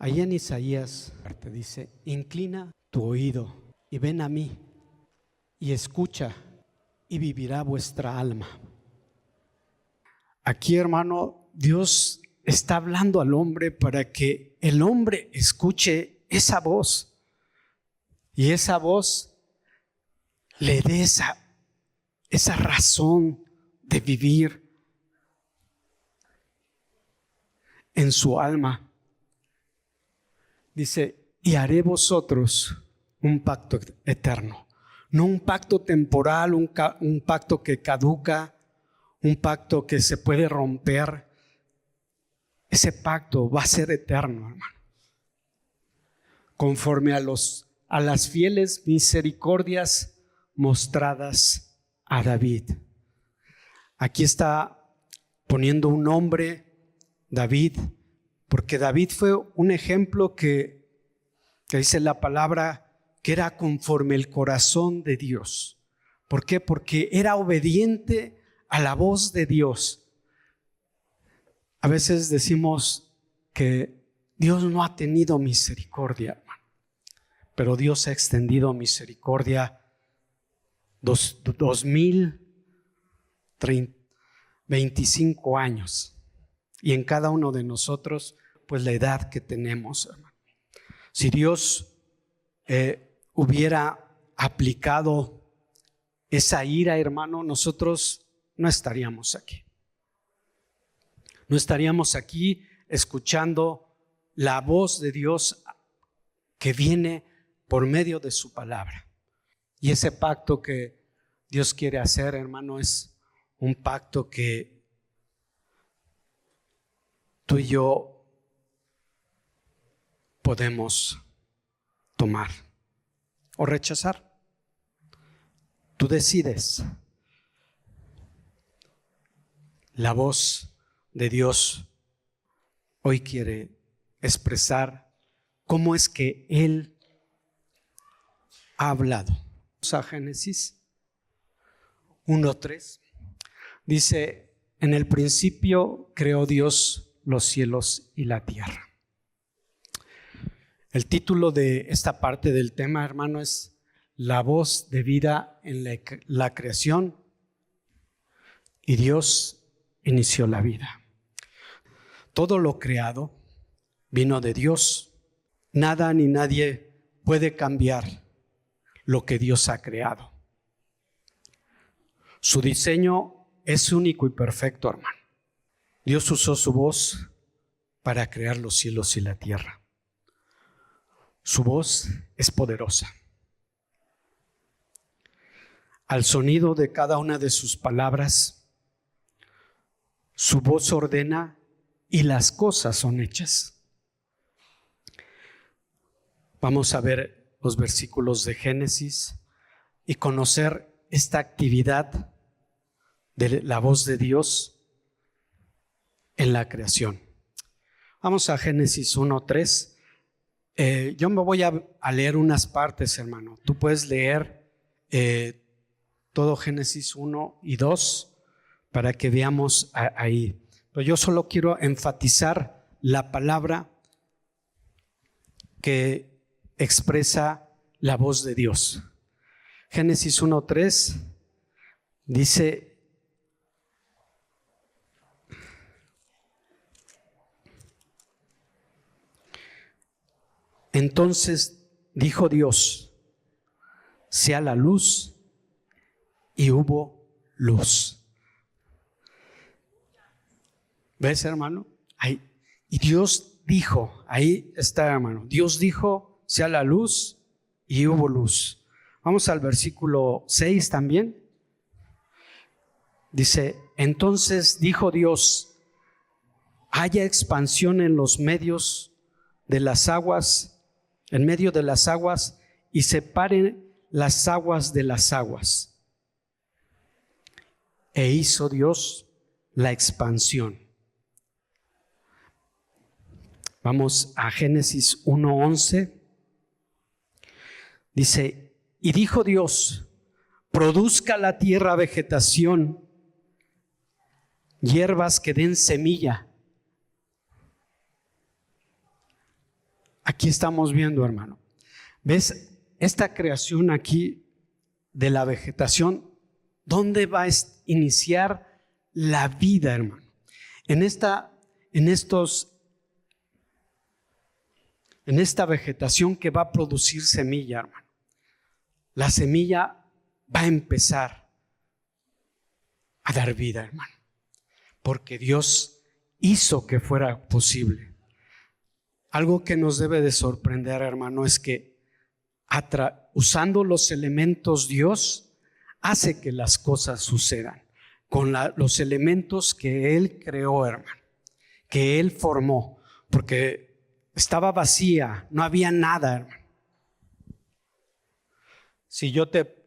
Ahí en Isaías te dice: inclina tu oído y ven a mí y escucha y vivirá vuestra alma. Aquí, hermano, Dios está hablando al hombre para que el hombre escuche esa voz y esa voz le dé esa razón de vivir en su alma. Dice: y haré vosotros un pacto eterno, no un pacto temporal, un pacto que caduca, un pacto que se puede romper. Ese pacto va a ser eterno, hermano, conforme a las fieles misericordias mostradas a David. Aquí está poniendo un nombre, David, porque David fue un ejemplo que dice la palabra que era conforme el corazón de Dios. ¿Por qué? Porque era obediente a la voz de Dios. A veces decimos que Dios no ha tenido misericordia, hermano, pero Dios ha extendido misericordia 2025 años, y en cada uno de nosotros, pues la edad que tenemos, hermano. Si Dios hubiera aplicado esa ira, hermano, nosotros no estaríamos aquí. No estaríamos aquí escuchando la voz de Dios que viene por medio de su palabra. Y ese pacto que Dios quiere hacer, hermano, es un pacto que tú y yo podemos tomar o rechazar. Tú decides. La voz de Dios hoy quiere expresar cómo es que Él ha hablado. Vamos a Génesis 1:3. Dice: en el principio creó Dios los cielos y la tierra. El título de esta parte del tema, hermano, es La voz de vida en la creación, y Dios inició la vida. Todo lo creado vino de Dios. Nada ni nadie puede cambiar lo que Dios ha creado. Su diseño es único y perfecto, hermano. Dios usó su voz para crear los cielos y la tierra. Su voz es poderosa. Al sonido de cada una de sus palabras, su voz ordena y las cosas son hechas. Vamos a ver los versículos de Génesis y conocer esta actividad de la voz de Dios en la creación. Vamos a Génesis 1:3. Yo me voy a leer unas partes, hermano. Tú puedes leer todo Génesis 1 y 2 para que veamos ahí. Pero yo solo quiero enfatizar la palabra que expresa la voz de Dios. Génesis 1:3 dice: entonces dijo Dios: sea la luz, y hubo luz. ¿Ves, hermano? Ahí. Y Dios dijo, ahí está, hermano. Dios dijo: sea la luz, y hubo luz. Vamos al versículo 6 también. Dice: entonces dijo Dios: haya expansión en los medios de las aguas, en medio de las aguas, y separen las aguas de las aguas. E hizo Dios la expansión. Vamos a Génesis 1:11. Dice: y dijo Dios: produzca la tierra vegetación, hierbas que den semilla, aquí estamos viendo, hermano. ¿Ves esta creación aquí de la vegetación? ¿Dónde va a iniciar la vida, hermano? En esta vegetación que va a producir semilla, hermano. La semilla va a empezar a dar vida, hermano, porque Dios hizo que fuera posible. Algo que nos debe de sorprender, hermano, es que usando los elementos, Dios hace que las cosas sucedan con los elementos que Él creó, hermano, que Él formó, porque estaba vacía, no había nada, hermano. Si yo te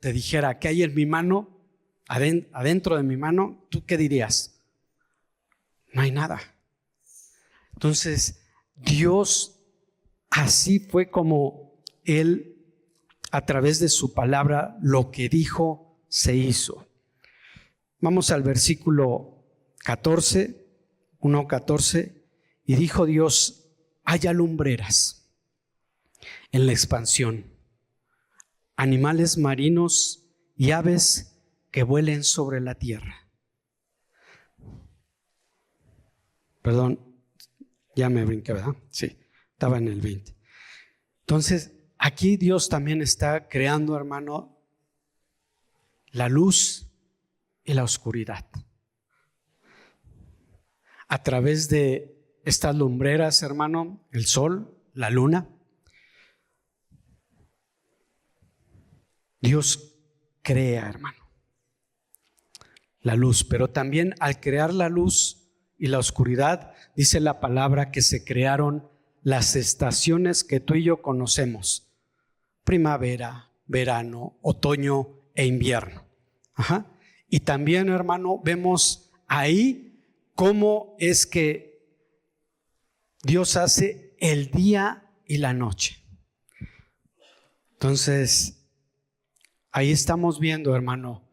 dijera ¿qué hay en mi mano? Adentro de mi mano, ¿tú qué dirías? No hay nada. Entonces, Dios así fue como Él, a través de su palabra, lo que dijo se hizo. Vamos al versículo 14, 1:14. Y dijo Dios: haya lumbreras en la expansión, animales marinos y aves que vuelen sobre la tierra. Perdón, ya me brinqué, ¿verdad? Sí, estaba en el 20. Entonces, aquí Dios también está creando, hermano, la luz y la oscuridad. A través de estas lumbreras, hermano, el sol, la luna, Dios crea, hermano, la luz. Pero también al crear la luz y la oscuridad, dice la palabra que se crearon las estaciones que tú y yo conocemos: primavera, verano, otoño e invierno. Y también, hermano, vemos ahí cómo es que Dios hace el día y la noche. Entonces, ahí estamos viendo, hermano,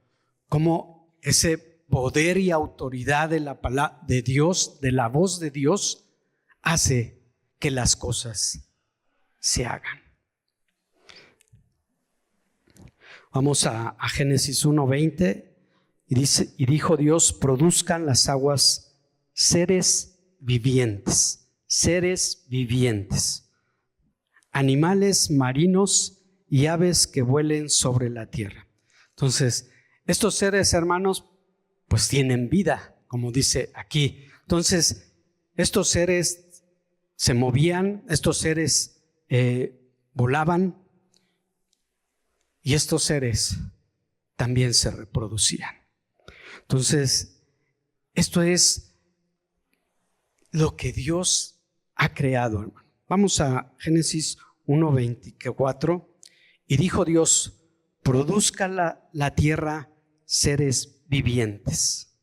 cómo ese poder y autoridad de la palabra de Dios, de la voz de Dios, hace que las cosas se hagan. Vamos a Génesis 1:20 y dice: y dijo Dios: produzcan las aguas seres vivientes, animales marinos y aves que vuelen sobre la tierra. Entonces, estos seres, hermanos, pues tienen vida, como dice aquí. Entonces, estos seres se movían, estos seres volaban, y estos seres también se reproducían. Entonces, esto es lo que Dios ha creado, hermano. Vamos a Génesis 1:24. Y dijo Dios: produzca la tierra seres vivientes,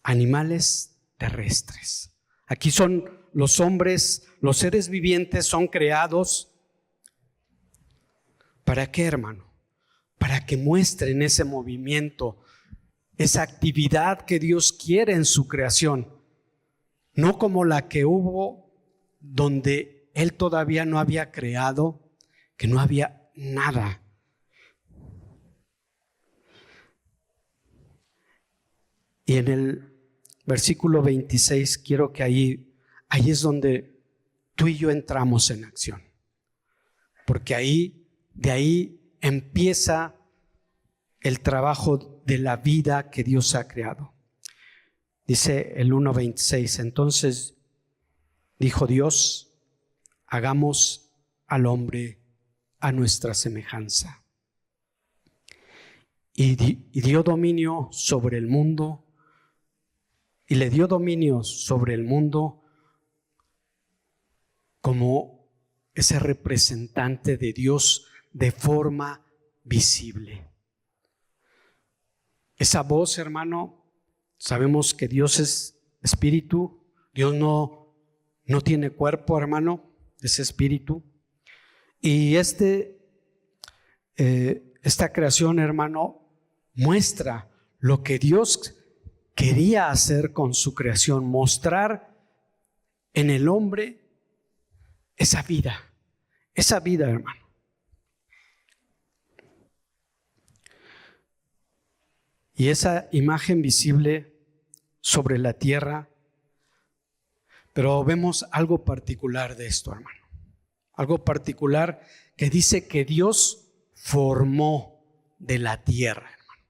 animales terrestres. Aquí son los hombres, los seres vivientes son creados. ¿Para qué, hermano? Para que muestren ese movimiento, esa actividad que Dios quiere en su creación. No como la que hubo donde Él todavía no había creado, que no había nada. Y en el versículo 26, quiero que ahí es donde tú y yo entramos en acción. Porque de ahí empieza el trabajo de la vida que Dios ha creado. Dice el 1:26, entonces dijo Dios: hagamos al hombre a nuestra semejanza. Y dio dominio sobre el mundo, y le dio dominio sobre el mundo como ese representante de Dios de forma visible. Esa voz, hermano, sabemos que Dios es espíritu. Dios no tiene cuerpo, hermano, es espíritu. Y esta creación, hermano, muestra lo que Dios quería hacer con su creación, mostrar en el hombre esa vida, hermano. Y esa imagen visible sobre la tierra, pero vemos algo particular de esto, hermano. Algo particular que dice que Dios formó de la tierra, hermano.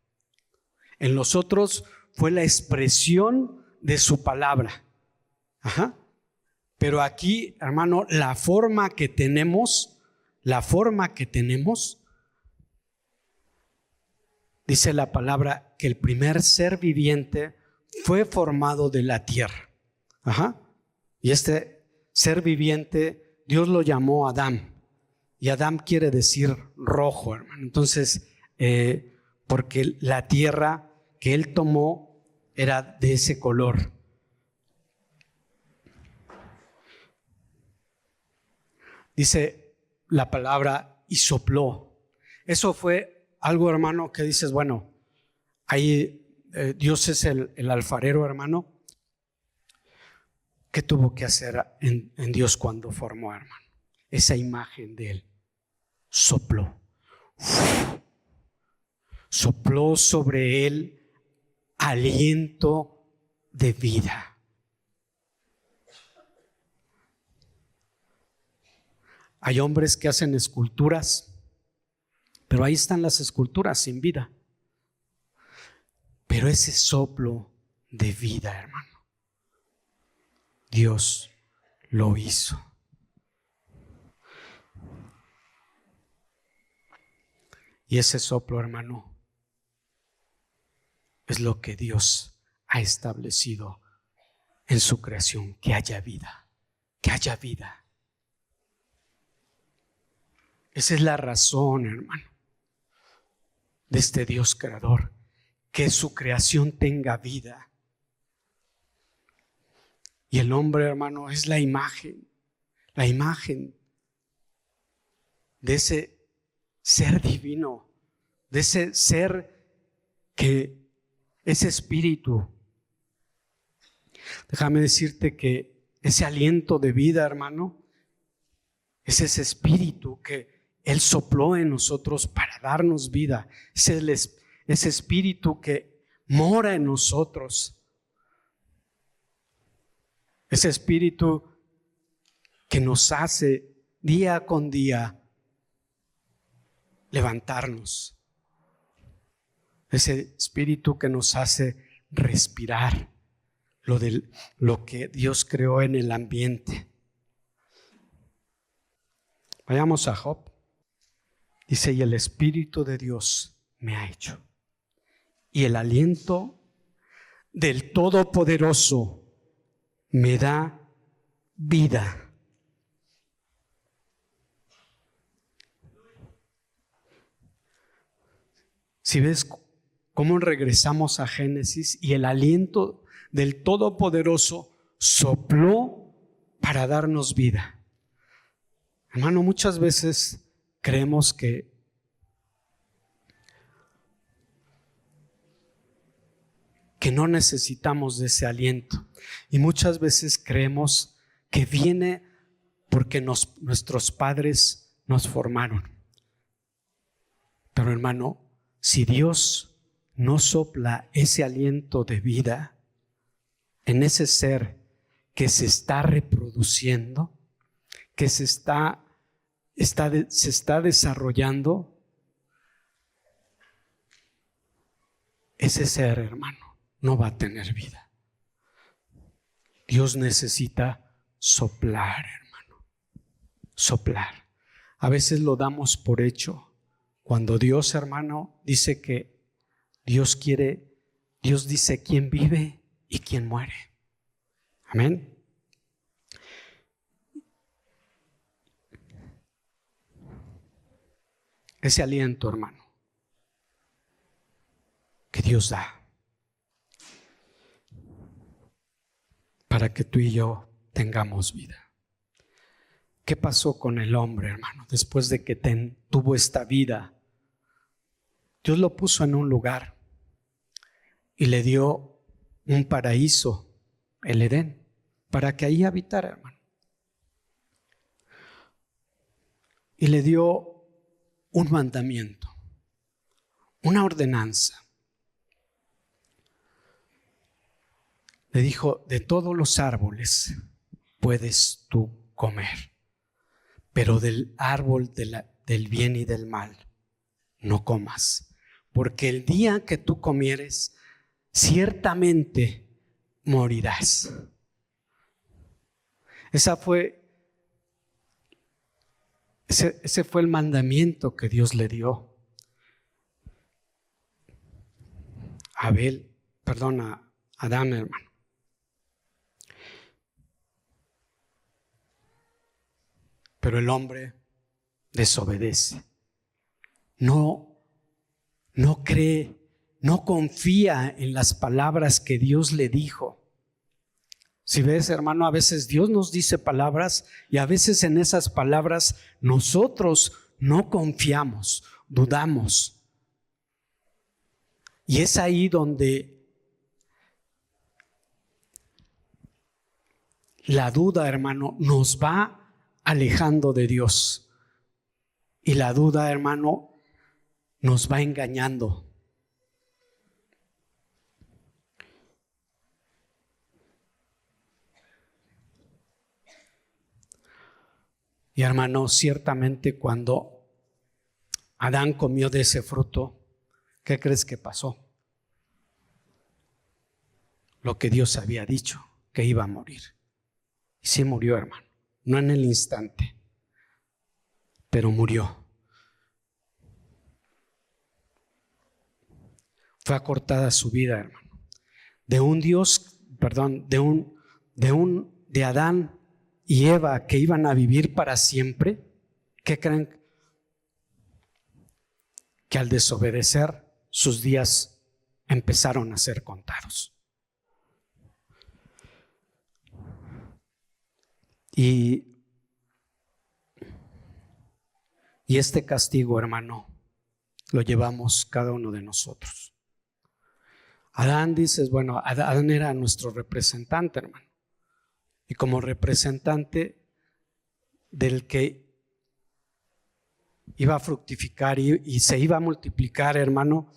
En los otros fue la expresión de su palabra. Ajá. Pero aquí, hermano, la forma que tenemos, dice la palabra que el primer ser viviente fue formado de la tierra. Ajá. Y este ser viviente, Dios lo llamó Adán. Y Adán quiere decir rojo, hermano. Entonces, porque la tierra que él tomó era de ese color. Dice la palabra y sopló. Eso fue algo, hermano, que dices, bueno, ahí Dios es el alfarero, hermano. ¿Qué tuvo que hacer en Dios cuando formó, hermano? Esa imagen de él. Sopló. Sopló sobre él aliento de vida. Hay hombres que hacen esculturas, pero ahí están las esculturas sin vida. Pero ese soplo de vida, hermano, Dios lo hizo. Y ese soplo, hermano, es lo que Dios ha establecido en su creación, que haya vida, que haya vida. Esa es la razón, hermano, de este Dios creador, que su creación tenga vida. Y el hombre, hermano, es la imagen de ese ser divino, de ese ser que es espíritu. Déjame decirte que ese aliento de vida, hermano, es ese espíritu que Él sopló en nosotros para darnos vida. Es ese espíritu que mora en nosotros. Ese espíritu que nos hace día con día levantarnos. Ese espíritu que nos hace respirar lo que Dios creó en el ambiente. Vayamos a Job. Dice, y el Espíritu de Dios me ha hecho, y el aliento del Todopoderoso me da vida. Si ves cómo regresamos a Génesis, y el aliento del Todopoderoso sopló para darnos vida. Hermano, muchas veces creemos que no necesitamos de ese aliento, y muchas veces creemos que viene porque nuestros padres nos formaron. Pero hermano, si Dios no sopla ese aliento de vida en ese ser que se está reproduciendo, que se está desarrollando, ese ser, hermano, no va a tener vida. Dios necesita soplar, hermano, soplar. A veces lo damos por hecho. Cuando Dios, hermano, dice que Dios dice quién vive y quién muere. Amén. Ese aliento, hermano, que Dios da para que tú y yo tengamos vida. ¿Qué pasó con el hombre, hermano? Después de que tuvo esta vida, Dios lo puso en un lugar y le dio un paraíso, el Edén. para que ahí habitara, hermano. Y le dio un mandamiento, una ordenanza. Le dijo: de todos los árboles puedes tú comer, pero del árbol del bien y del mal no comas, porque el día que tú comieres, ciertamente morirás. Ese fue el mandamiento que Dios le dio a Adán, hermano. Pero el hombre desobedece. No cree, no confía en las palabras que Dios le dijo. Si ves, hermano, a veces Dios nos dice palabras y a veces en esas palabras nosotros no confiamos, dudamos. Y es ahí donde la duda, hermano, nos va alejando de Dios. Y la duda, hermano, nos va engañando. Y hermano, ciertamente cuando Adán comió de ese fruto, ¿qué crees que pasó? Lo que Dios había dicho, que iba a morir. Y sí murió, hermano. No en el instante, pero murió. Fue acortada su vida, hermano. De Adán y Eva que iban a vivir para siempre, ¿qué creen? Que al desobedecer sus días empezaron a ser contados. Y este castigo, hermano, lo llevamos cada uno de nosotros. Adán, dices, bueno, Adán era nuestro representante, hermano. Y como representante del que iba a fructificar y se iba a multiplicar, hermano,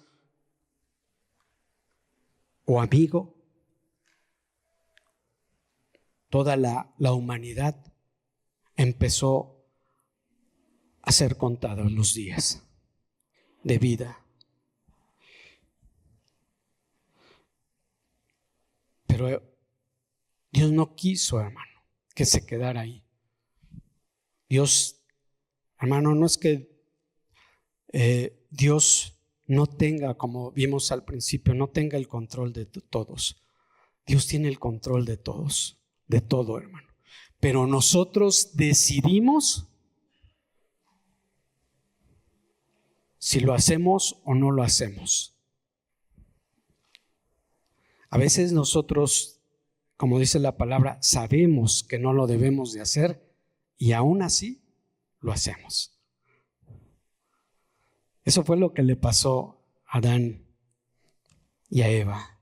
o amigo, toda la humanidad empezó a ser contados los días de vida. Pero Dios no quiso, hermano, que se quedara ahí. Dios, hermano, no es que Dios no tenga, como vimos al principio, no tenga el control de todos. Dios tiene el control de todos, de todo, hermano. Pero nosotros decidimos si lo hacemos o no lo hacemos. A veces nosotros, como dice la palabra, sabemos que no lo debemos de hacer y aún así lo hacemos. Eso fue lo que le pasó a Adán y a Eva.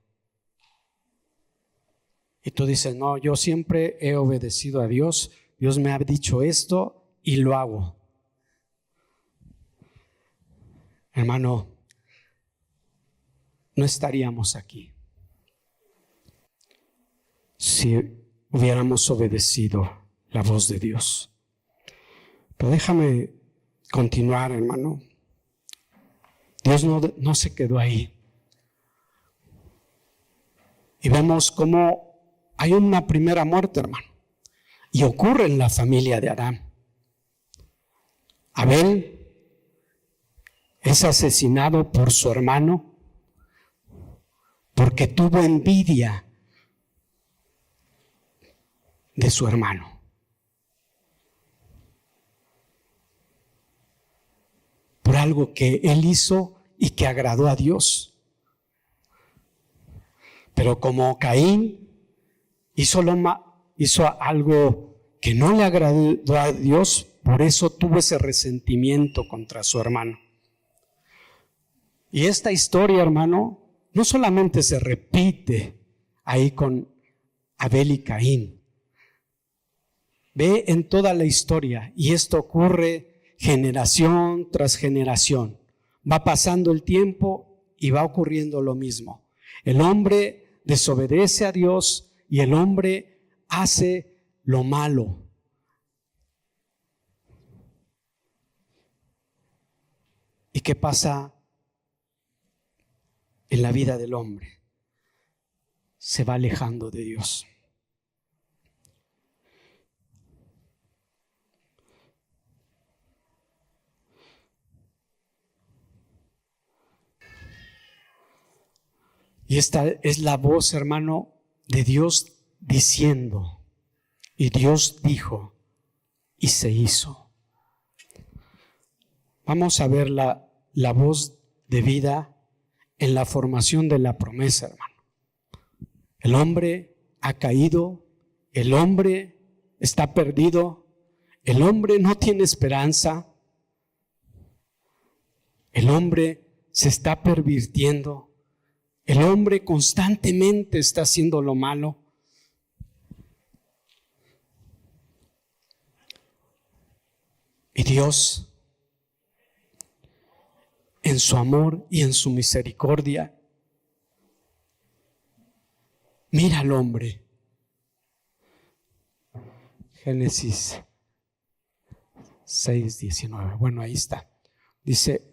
Y tú dices, no, yo siempre he obedecido a Dios, Dios me ha dicho esto y lo hago. Hermano, no estaríamos aquí si hubiéramos obedecido la voz de Dios. Pero déjame continuar, hermano. Dios no se quedó ahí. Y vemos cómo hay una primera muerte, hermano. Y ocurre en la familia de Adán. Abel es asesinado por su hermano porque tuvo envidia de su hermano. Por algo que él hizo y que agradó a Dios. Pero como Caín hizo algo que no le agradó a Dios, por eso tuvo ese resentimiento contra su hermano. Y esta historia, hermano, no solamente se repite ahí con Abel y Caín, Ve en toda la historia, y esto ocurre generación tras generación. Va pasando el tiempo y va ocurriendo lo mismo. El hombre desobedece a Dios y el hombre hace lo malo. ¿Y qué pasa en la vida del hombre? Se va alejando de Dios. Y esta es la voz, hermano, de Dios diciendo, y Dios dijo, y se hizo. Vamos a ver la voz de vida en la formación de la promesa, hermano. El hombre ha caído, el hombre está perdido, el hombre no tiene esperanza, el hombre se está pervirtiendo. El hombre constantemente está haciendo lo malo. Y Dios, en su amor y en su misericordia, mira al hombre. Génesis 6:19. Bueno, ahí está. Dice,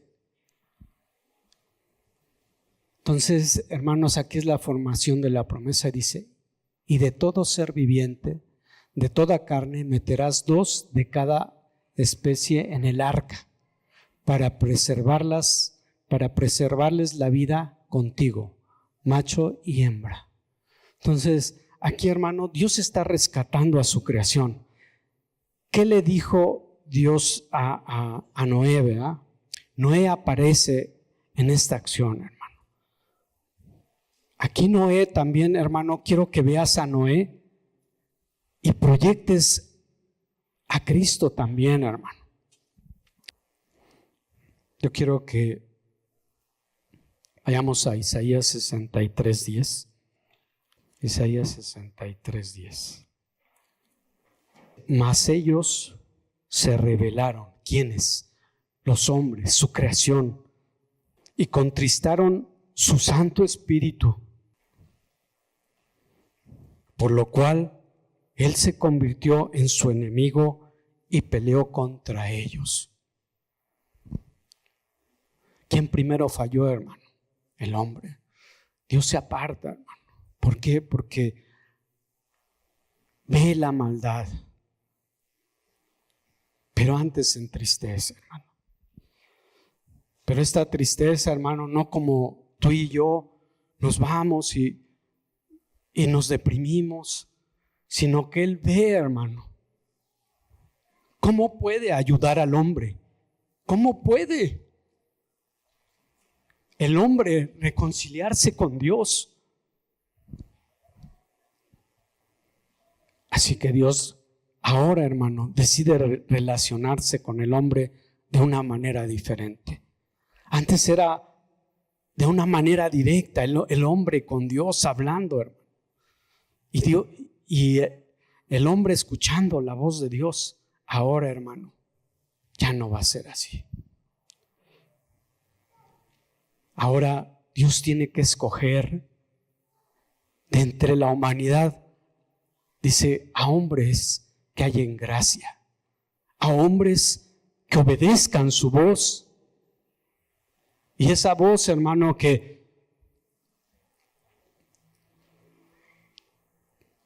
entonces, hermanos, aquí es la formación de la promesa. Dice, y de todo ser viviente, de toda carne, meterás 2 de cada especie en el arca para preservarles la vida contigo, macho y hembra. Entonces, aquí, hermano, Dios está rescatando a su creación. ¿Qué le dijo Dios a Noé, verdad? Noé aparece en esta acción, hermano. Aquí Noé también, hermano, quiero que veas a Noé y proyectes a Cristo también, hermano. Yo quiero que vayamos a Isaías 63:10. Isaías 63:10. Mas ellos se rebelaron. ¿Quiénes? Los hombres, su creación, y contristaron su Santo Espíritu, por lo cual Él se convirtió en su enemigo y peleó contra ellos. ¿Quién primero falló, hermano? El hombre. Dios se aparta, hermano. ¿Por qué? Porque ve la maldad, pero antes se entristece, hermano. Pero esta tristeza, hermano, no como tú y yo nos vamos y nos deprimimos, sino que Él ve, hermano, cómo puede ayudar al hombre, cómo puede el hombre reconciliarse con Dios. Así que Dios ahora, hermano, decide relacionarse con el hombre de una manera diferente. Antes era de una manera directa, el hombre con Dios hablando, hermano. Y el hombre escuchando la voz de Dios. Ahora, hermano, ya no va a ser así. Ahora Dios tiene que escoger de entre la humanidad, dice, a hombres que hallen gracia, a hombres que obedezcan su voz. Y esa voz, hermano, que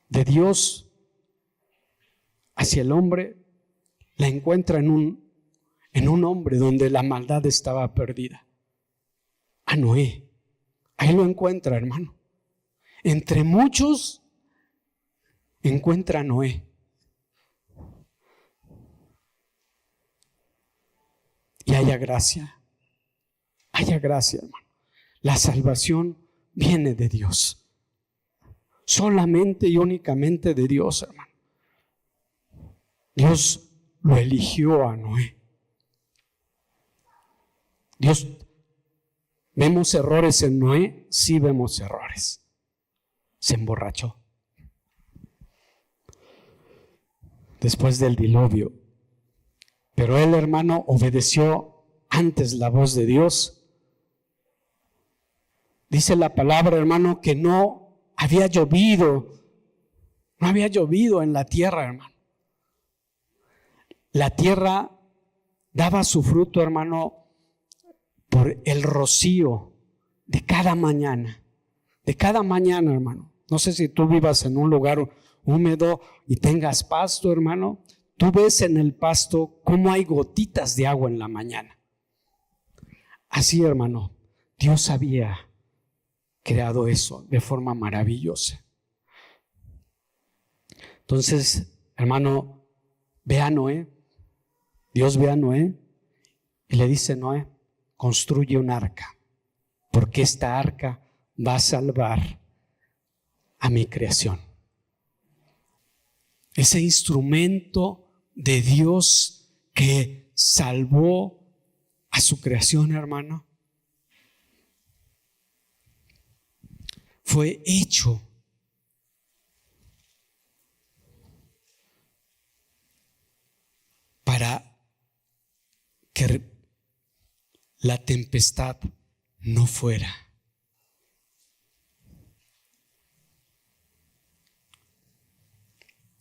de Dios hacia el hombre, la encuentra en un hombre donde la maldad estaba perdida. A Noé. Ahí lo encuentra, hermano. Entre muchos encuentra a Noé. Y haya gracia, hermano. La salvación viene de Dios. Solamente y únicamente de Dios, hermano. Dios lo eligió a Noé. ¿Vemos errores en Noé? Sí vemos errores. Se emborrachó. después del diluvio. Pero él, hermano, obedeció antes la voz de Dios. Dice la palabra, hermano, que no había llovido en la tierra, hermano. La tierra daba su fruto, hermano, por el rocío de cada mañana. De cada mañana, hermano. No sé si tú vivas en un lugar húmedo y tengas pasto, hermano. Tú ves en el pasto cómo hay gotitas de agua en la mañana. Así, hermano, Dios había creado eso de forma maravillosa. Entonces, hermano, ve a Noé. Dios ve a Noé y le dice: Noé, construye un arca, porque esta arca va a salvar a mi creación. Ese instrumento de Dios que salvó a su creación, hermano, fue hecho para que la tempestad no fuera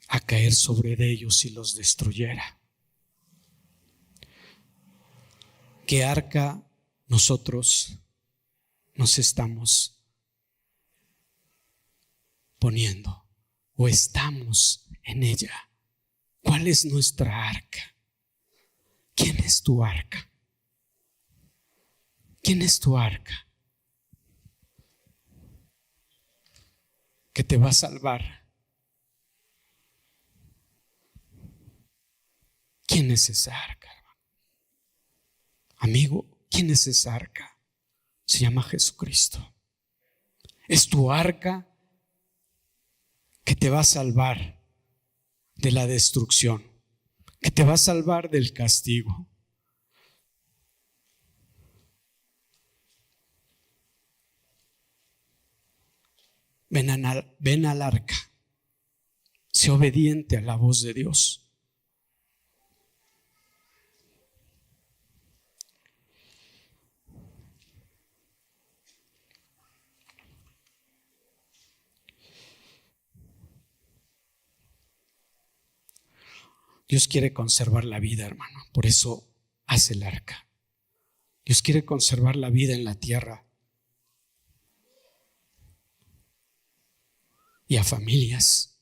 a caer sobre ellos y los destruyera. ¿Qué arca nosotros nos estamos poniendo o estamos en ella? ¿Cuál es nuestra arca? ¿Quién es tu arca? ¿Quién es tu arca que te va a salvar? ¿Quién es esa arca, hermano? Amigo, ¿quién es esa arca? Se llama Jesucristo. Es tu arca que te va a salvar de la destrucción, que te va a salvar del castigo. Ven al arca. Sé obediente a la voz de Dios. Dios quiere conservar la vida, hermano. Por eso hace el arca. Dios quiere conservar la vida en la tierra y a familias.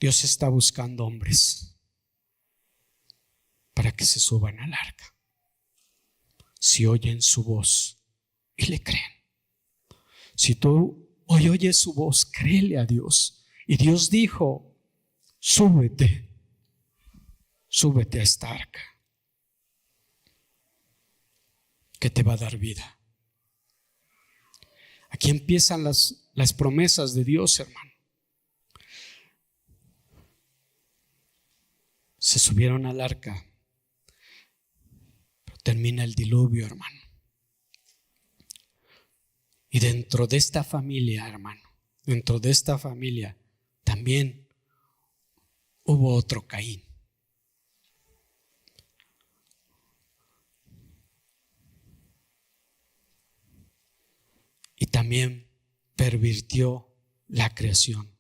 Dios está buscando hombres para que se suban al arca, si oyen su voz y le creen. Si tú hoy oyes su voz, créele a Dios. Y Dios dijo: súbete a esta arca que te va a dar vida. Aquí empiezan las promesas de Dios, hermano. Se subieron al arca, pero termina el diluvio, hermano. Y dentro de esta familia, hermano, dentro de esta familia también hubo otro Caín. Y también pervirtió la creación.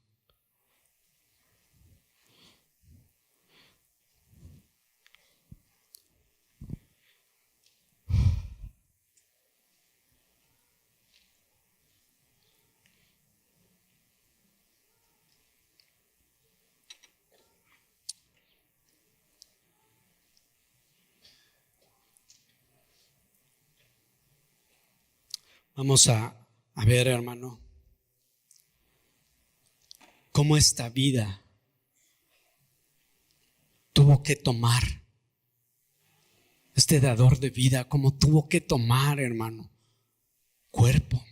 Vamos a ver, hermano, cómo esta vida tuvo que tomar, este dador de vida, cómo tuvo que tomar, hermano, cuerpo.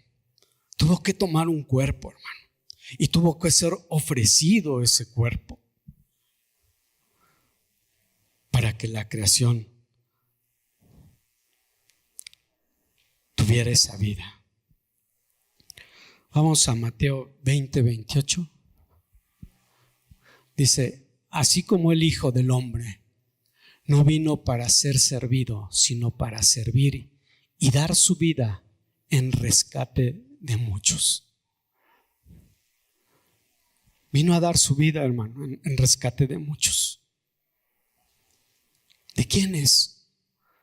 Tuvo que tomar un cuerpo, hermano, y tuvo que ser ofrecido ese cuerpo para que la creación tuviera esa vida. Vamos a Mateo 20:28. Dice, así como el Hijo del Hombre no vino para ser servido, sino para servir y dar su vida en rescate de muchos. Vino a dar su vida, hermano, en rescate de muchos. ¿De quién es?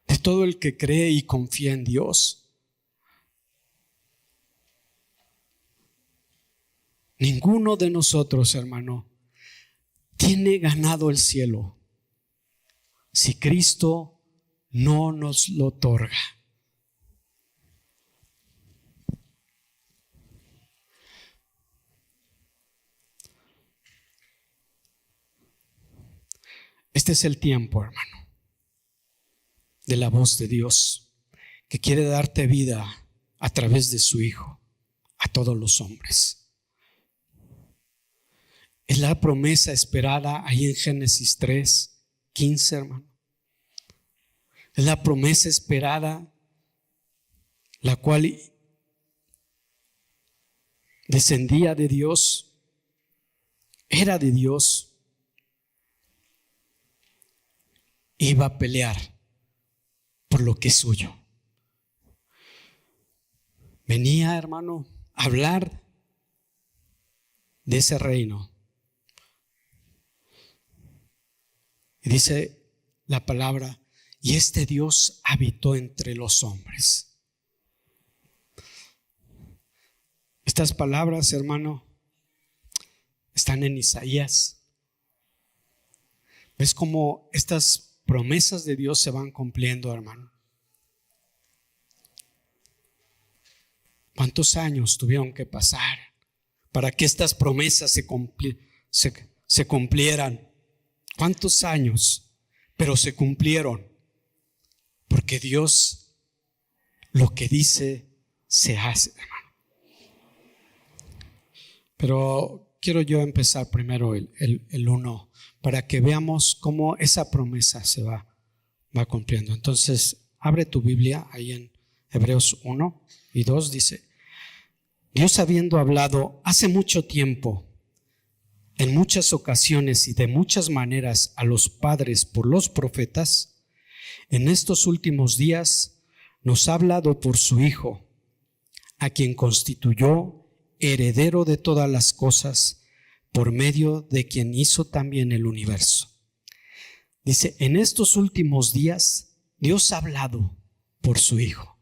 De todo el que cree y confía en Dios. Ninguno de nosotros, hermano, tiene ganado el cielo si Cristo no nos lo otorga. Este es el tiempo, hermano, de la voz de Dios, que quiere darte vida a través de su Hijo a todos los hombres. Es la promesa esperada ahí en Génesis 3:15, hermano. Es la promesa esperada, la cual descendía de Dios, era de Dios, iba a pelear por lo que es suyo. Venía, hermano, a hablar de ese reino. Y dice la palabra, y este Dios habitó entre los hombres. Estas palabras, hermano, están en Isaías. ¿Ves cómo estas promesas de Dios se van cumpliendo, hermano? ¿Cuántos años tuvieron que pasar para que estas promesas se cumplieran? ¿Cuántos años? Pero se cumplieron, porque Dios lo que dice se hace, hermano. Pero quiero yo empezar primero el 1 para que veamos cómo esa promesa se va cumpliendo. Entonces, abre tu Biblia ahí en Hebreos 1:2, dice: Dios, habiendo hablado hace mucho tiempo, en muchas ocasiones y de muchas maneras a los padres por los profetas, en estos últimos días nos ha hablado por su Hijo, a quien constituyó heredero de todas las cosas, por medio de quien hizo también el universo. Dice, en estos últimos días Dios ha hablado por su Hijo.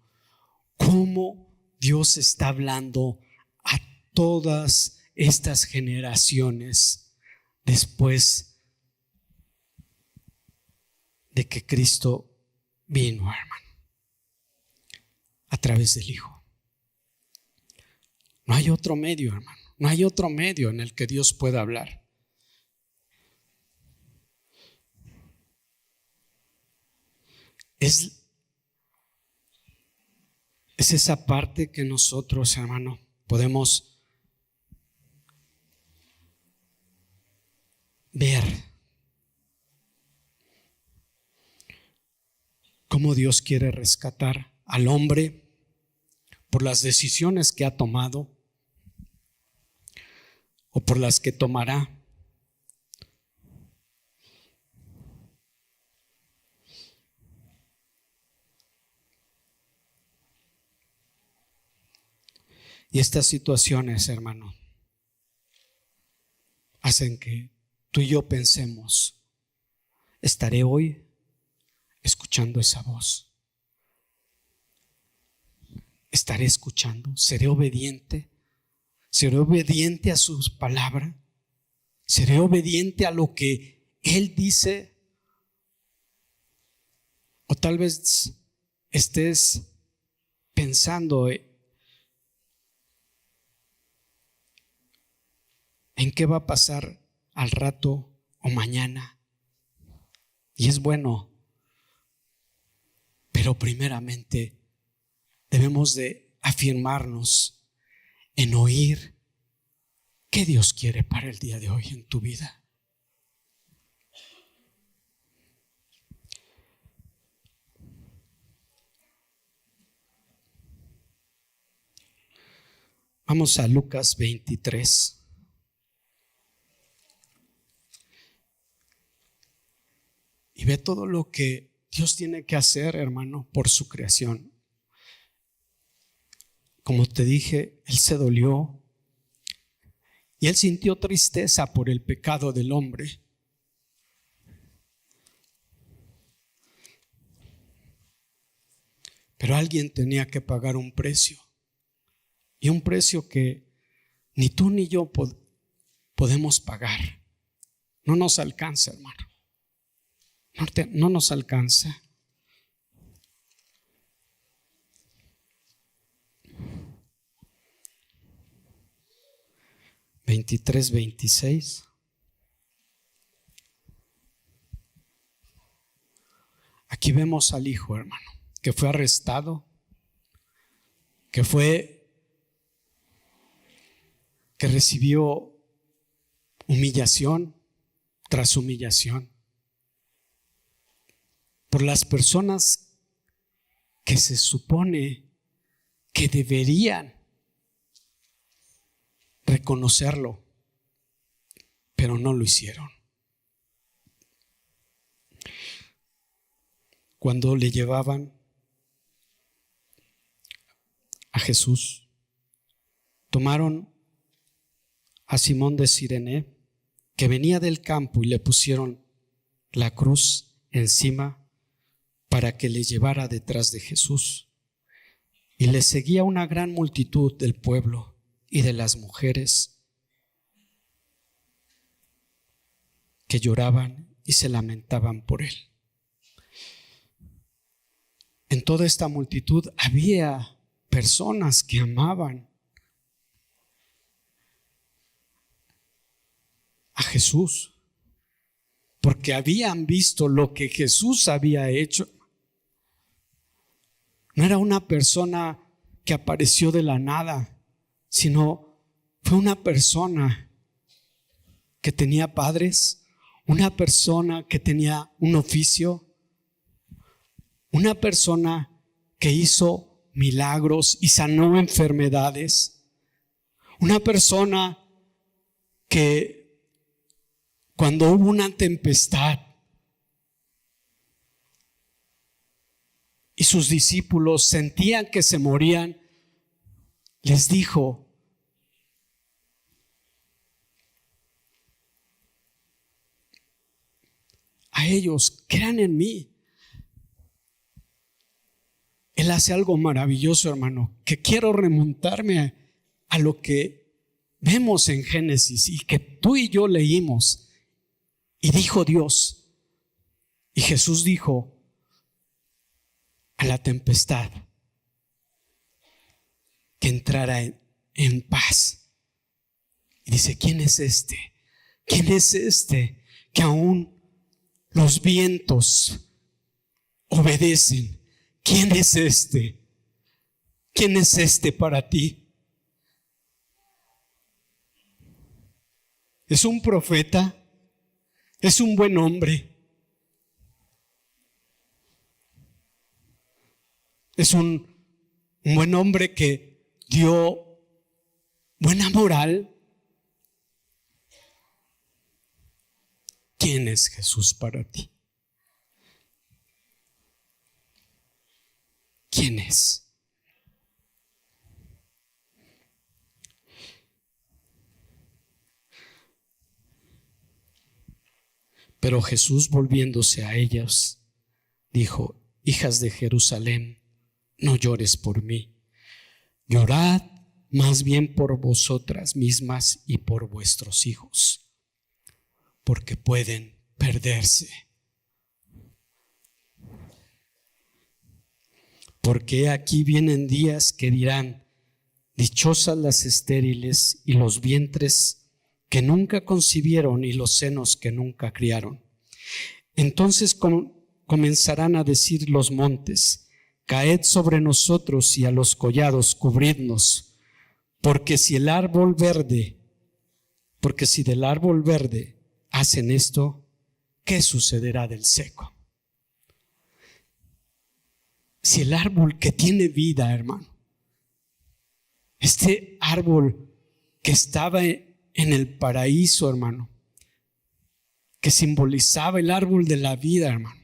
¿Cómo Dios está hablando a todas estas generaciones después de que Cristo vino, hermano? A través del Hijo. No hay otro medio, hermano. No hay otro medio en el que Dios pueda hablar. Es esa parte que nosotros, hermano, podemos ver cómo Dios quiere rescatar al hombre por las decisiones que ha tomado o por las que tomará. Y estas situaciones, hermano, hacen que tú y yo pensemos, ¿estaré hoy escuchando esa voz? ¿Estaré escuchando? ¿Seré obediente? ¿Seré obediente a sus palabras? ¿Seré obediente a lo que Él dice? O tal vez estés pensando en qué va a pasar al rato o mañana. Y es bueno, pero primeramente debemos de afirmarnos en oír qué Dios quiere para el día de hoy en tu vida. Vamos a Lucas 23. Y ve todo lo que Dios tiene que hacer, hermano, por su creación. Como te dije, Él se dolió y Él sintió tristeza por el pecado del hombre. Pero alguien tenía que pagar un precio. Y un precio que ni tú ni yo podemos pagar. No nos alcanza, hermano. No nos alcanza. Veintitrés, 26. Aquí vemos al hijo, hermano, que fue arrestado, que recibió humillación tras humillación por las personas que se supone que deberían reconocerlo, pero no lo hicieron. Cuando le llevaban a Jesús, tomaron a Simón de Cirene, que venía del campo, y le pusieron la cruz encima para que le llevara detrás de Jesús. Y le seguía una gran multitud del pueblo y de las mujeres que lloraban y se lamentaban por él. En toda esta multitud había personas que amaban a Jesús, porque habían visto lo que Jesús había hecho. No era una persona que apareció de la nada, sino fue una persona que tenía padres, una persona que tenía un oficio, una persona que hizo milagros y sanó enfermedades, una persona que cuando hubo una tempestad y sus discípulos sentían que se morían, les dijo: a ellos, crean en mí. Él hace algo maravilloso, hermano, que quiero remontarme a lo que vemos en Génesis y que tú y yo leímos. Y dijo Dios, y Jesús dijo a la tempestad que entrara en paz. Y dice: ¿quién es este? ¿Quién es este que aún los vientos obedecen? ¿Quién es este? ¿Quién es este para ti? ¿Es un profeta? ¿Es un buen hombre? ¿Es un buen hombre que dio buena moral? ¿Quién es Jesús para ti? ¿Quién es? Pero Jesús, volviéndose a ellas, dijo: hijas de Jerusalén, no llores por mí, llorad más bien por vosotras mismas y por vuestros hijos, porque pueden perderse. Porque aquí vienen días que dirán: dichosas las estériles y los vientres que nunca concibieron y los senos que nunca criaron. Entonces comenzarán a decir los montes: caed sobre nosotros, y a los collados cubridnos, porque si del árbol verde hacen esto, ¿qué sucederá del seco? Si el árbol que tiene vida, hermano, Este árbol que estaba en el paraíso, hermano, que simbolizaba el árbol de la vida, hermano,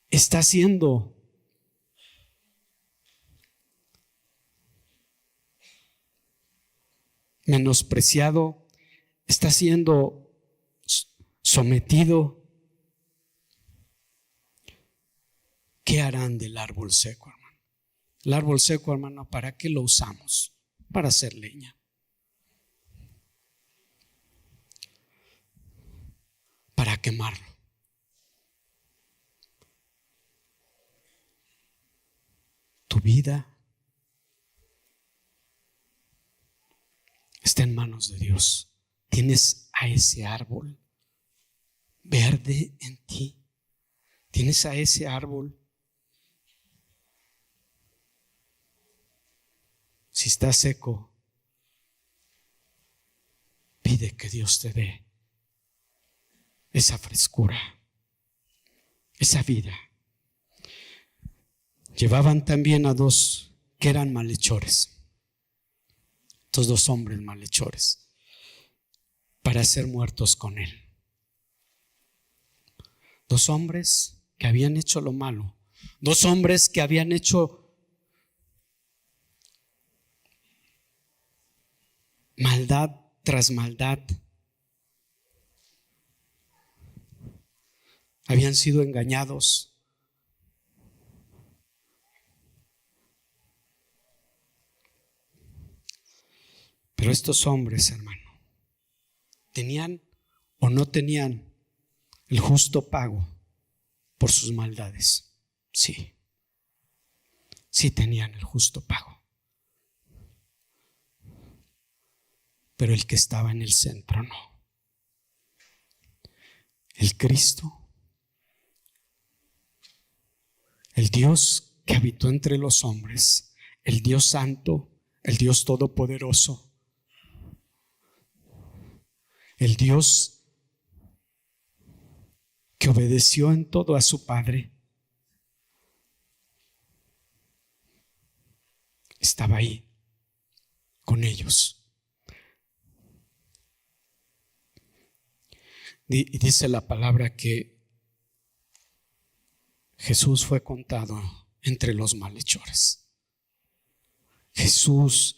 está siendo menospreciado, está siendo sometido. ¿Qué harán del árbol seco, hermano? El árbol seco, hermano, ¿para qué lo usamos? Para hacer leña. Para quemarlo. Tu vida está en manos de Dios. Tienes a ese árbol verde en ti. Tienes a ese árbol. Si está seco, pide que Dios te dé esa frescura, esa vida. Llevaban también a dos que eran malhechores, estos dos hombres malhechores, para ser muertos con él. Dos hombres que habían hecho lo malo, dos hombres que habían hecho maldad tras maldad, habían sido engañados. Pero estos hombres, hermano, tenían o no tenían el justo pago por sus maldades. Sí, sí tenían el justo pago. Pero el que estaba en el centro no. El Cristo, el Dios que habitó entre los hombres, el Dios santo, el Dios todopoderoso, el Dios que obedeció en todo a su Padre, estaba ahí con ellos. Y dice la palabra que Jesús fue contado entre los malhechores. Jesús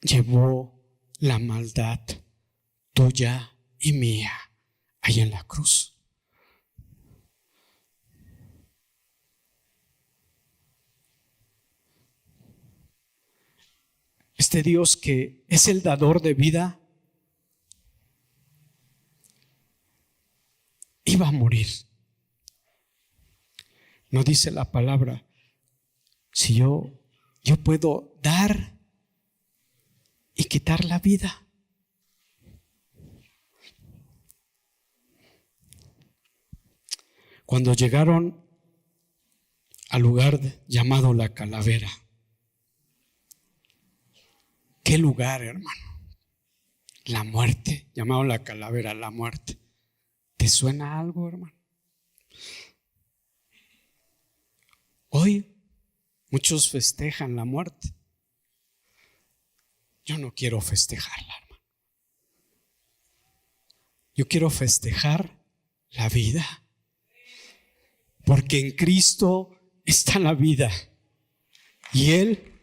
llevó la maldad tuya y mía ahí en la cruz. Este Dios que es el dador de vida iba a morir. No dice la palabra, si yo puedo dar y quitar la vida. Cuando llegaron al lugar llamado La Calavera, ¿qué lugar, hermano? La muerte, llamado La Calavera, la muerte. ¿Te suena algo, hermano? Hoy muchos festejan la muerte. Yo no quiero festejarla, hermano. Yo quiero festejar la vida. Porque en Cristo está la vida. Y Él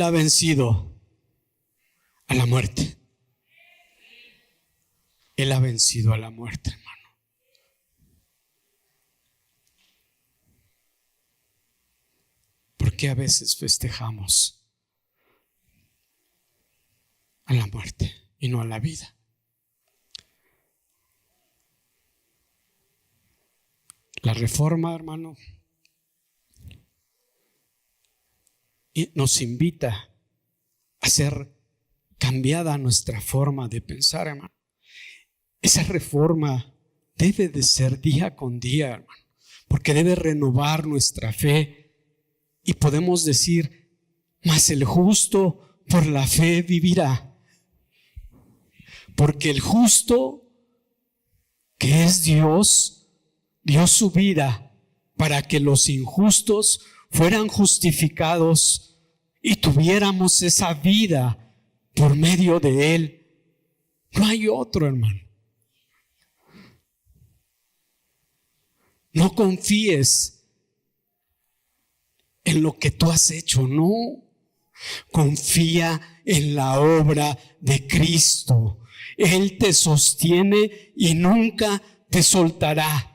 ha vencido a la muerte. Él ha vencido a la muerte, hermano. ¿Por qué a veces festejamos a la muerte y no a la vida? La reforma, hermano, nos invita a ser cambiada nuestra forma de pensar, hermano. Esa reforma debe de ser día con día, hermano, porque debe renovar nuestra fe y podemos decir, mas el justo por la fe vivirá. Porque el justo, que es Dios, dio su vida para que los injustos fueran justificados y tuviéramos esa vida por medio de Él. No hay otro, hermano. No confíes en lo que tú has hecho, no. Confía en la obra de Cristo. Él te sostiene y nunca te soltará.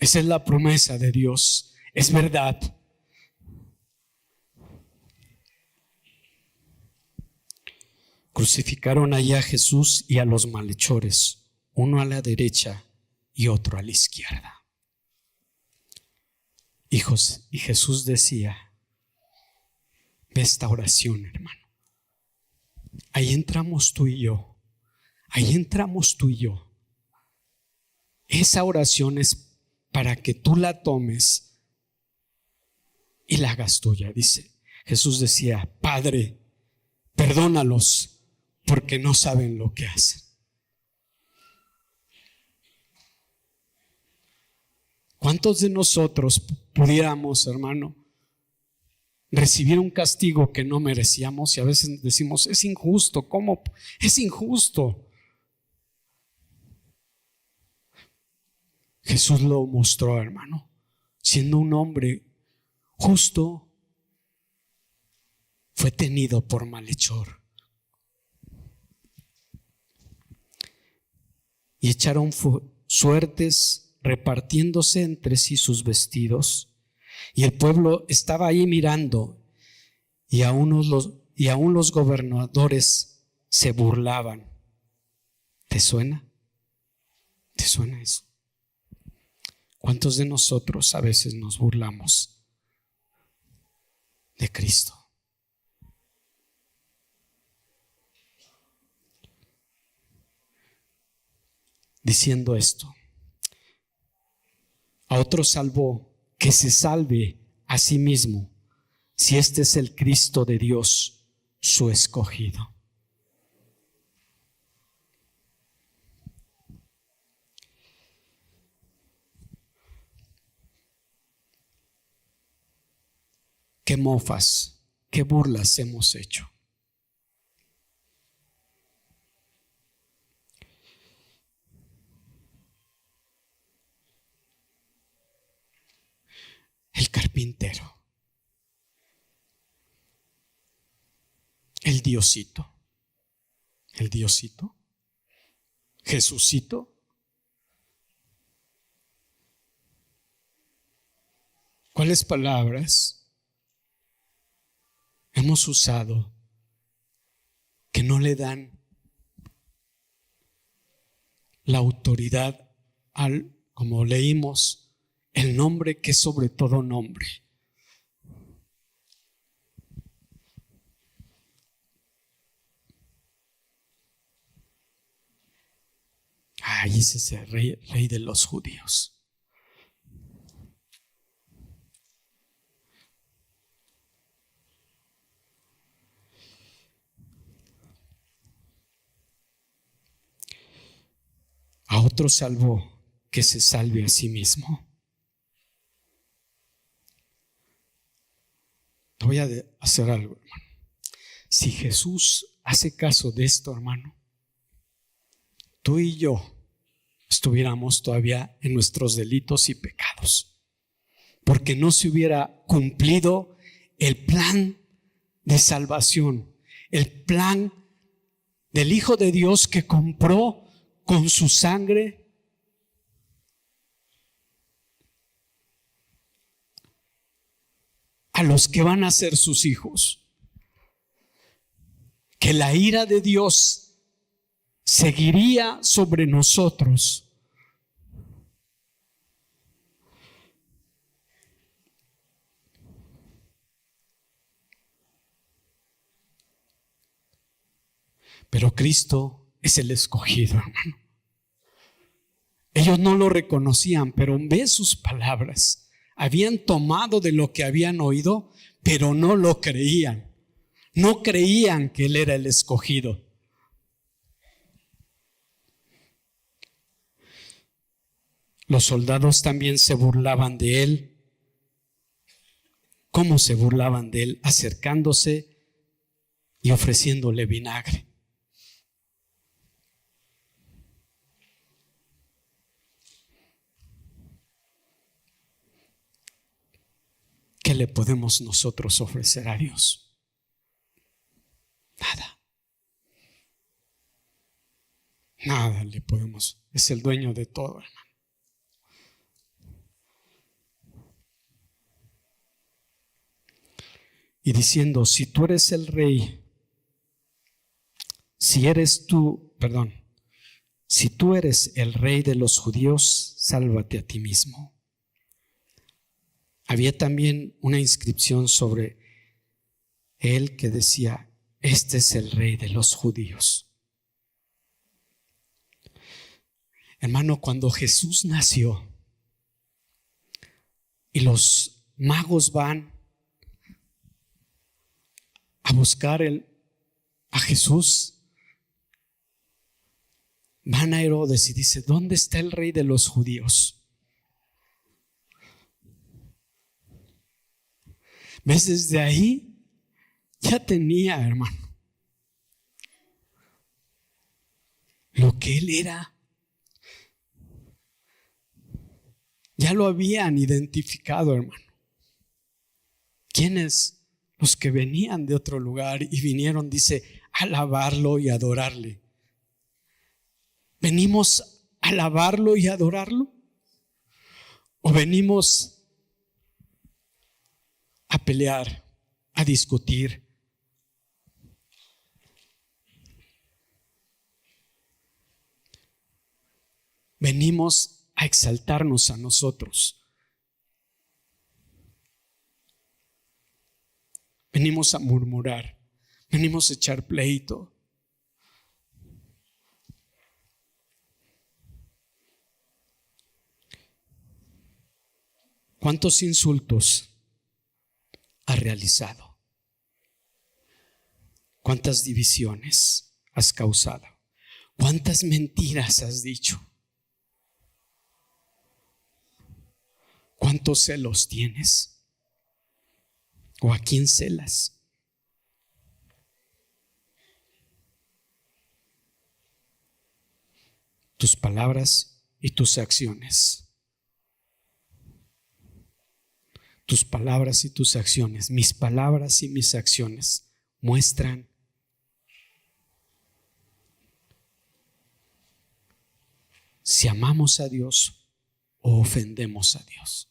Esa es la promesa de Dios. Es verdad. Crucificaron allí a Jesús y a los malhechores, uno a la derecha y otro a la izquierda. Hijos, y Jesús decía, ve esta oración, hermano. Ahí entramos tú y yo. Ahí entramos tú y yo. Esa oración es para que tú la tomes y la hagas tuya. Dice, Jesús decía, Padre, perdónalos porque no saben lo que hacen. ¿Cuántos de nosotros pudiéramos, hermano, recibir un castigo que no merecíamos? Y a veces decimos, es injusto. ¿Cómo? Es injusto. Jesús lo mostró, hermano, siendo un hombre justo, fue tenido por malhechor. Y echaron suertes repartiéndose entre sí sus vestidos. Y el pueblo estaba ahí mirando, y aún los gobernadores se burlaban. ¿Te suena? ¿Te suena eso? ¿Cuántos de nosotros a veces nos burlamos de Cristo? Diciendo esto, a otro salvó, que se salve a sí mismo, si este es el Cristo de Dios, su escogido. ¿Qué mofas, qué burlas hemos hecho? El carpintero, el Diosito, Jesucito. ¿Cuáles palabras hemos usado que no le dan la autoridad al, como leímos, el nombre que es sobre todo nombre? Ay, ese es el rey de los judíos. A otro salvó, que se salve a sí mismo. Te voy a hacer algo, hermano. Si Jesús hace caso de esto, hermano, tú y yo estuviéramos todavía en nuestros delitos y pecados, porque no se hubiera cumplido el plan de salvación, el plan del Hijo de Dios que compró con su sangre a los que van a ser sus hijos. Que la ira de Dios seguiría sobre nosotros. Pero Cristo es el escogido, hermano. Ellos no lo reconocían, pero ve sus palabras. Habían tomado de lo que habían oído, pero no lo creían. No creían que Él era el escogido. Los soldados también se burlaban de él. ¿Cómo se burlaban de él? Acercándose y ofreciéndole vinagre. ¿Qué le podemos nosotros ofrecer a Dios? Nada. Nada le podemos. Es el dueño de todo, hermano. Y diciendo, si tú eres el rey, si tú eres el rey de los judíos, sálvate a ti mismo. Había también una inscripción sobre él que decía, este es el rey de los judíos. Hermano, cuando Jesús nació y los magos van a buscar a Jesús, van a Herodes y dice, ¿dónde está el rey de los judíos? ¿Ves? Desde ahí ya tenía, hermano, lo que él era. Ya lo habían identificado, hermano. ¿Quiénes? Los que venían de otro lugar y vinieron, dice, a alabarlo y adorarle. ¿Venimos a alabarlo y adorarlo? ¿O venimos a pelear, a discutir? Venimos a exaltarnos a nosotros. Venimos a murmurar, venimos a echar pleito. ¿Cuántos insultos has realizado? ¿Cuántas divisiones has causado? ¿Cuántas mentiras has dicho? ¿Cuántos celos tienes? ¿O a quién celas? Tus palabras y tus acciones. Tus palabras y tus acciones, mis palabras y mis acciones muestran si amamos a Dios o ofendemos a Dios.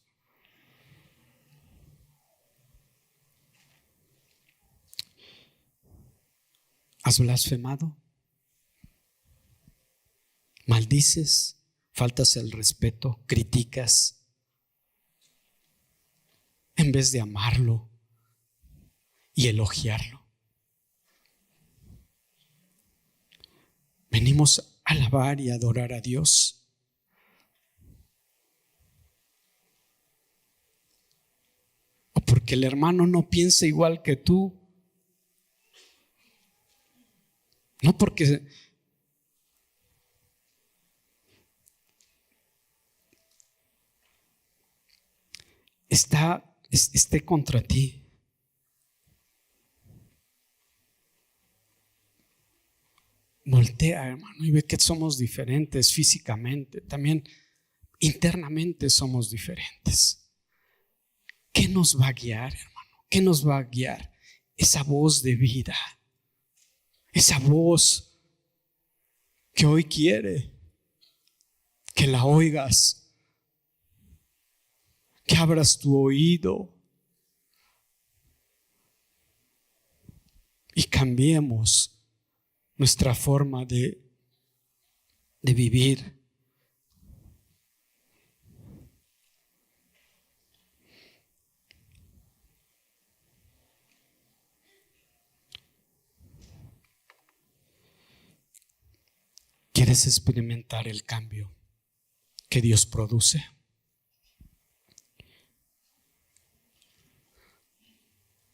¿Has blasfemado? ¿Maldices? ¿Faltas el respeto? ¿Criticas? En vez de amarlo y elogiarlo. Venimos a alabar y adorar a Dios. O porque el hermano no piensa igual que tú. No porque esté contra ti. Voltea, hermano, y ve que somos diferentes físicamente, también internamente somos diferentes. ¿Qué nos va a guiar, hermano? ¿Qué nos va a guiar? Esa voz de vida, esa voz que hoy quiere que la oigas, que abras tu oído y cambiemos nuestra forma de vivir. ¿Quieres experimentar el cambio que Dios produce?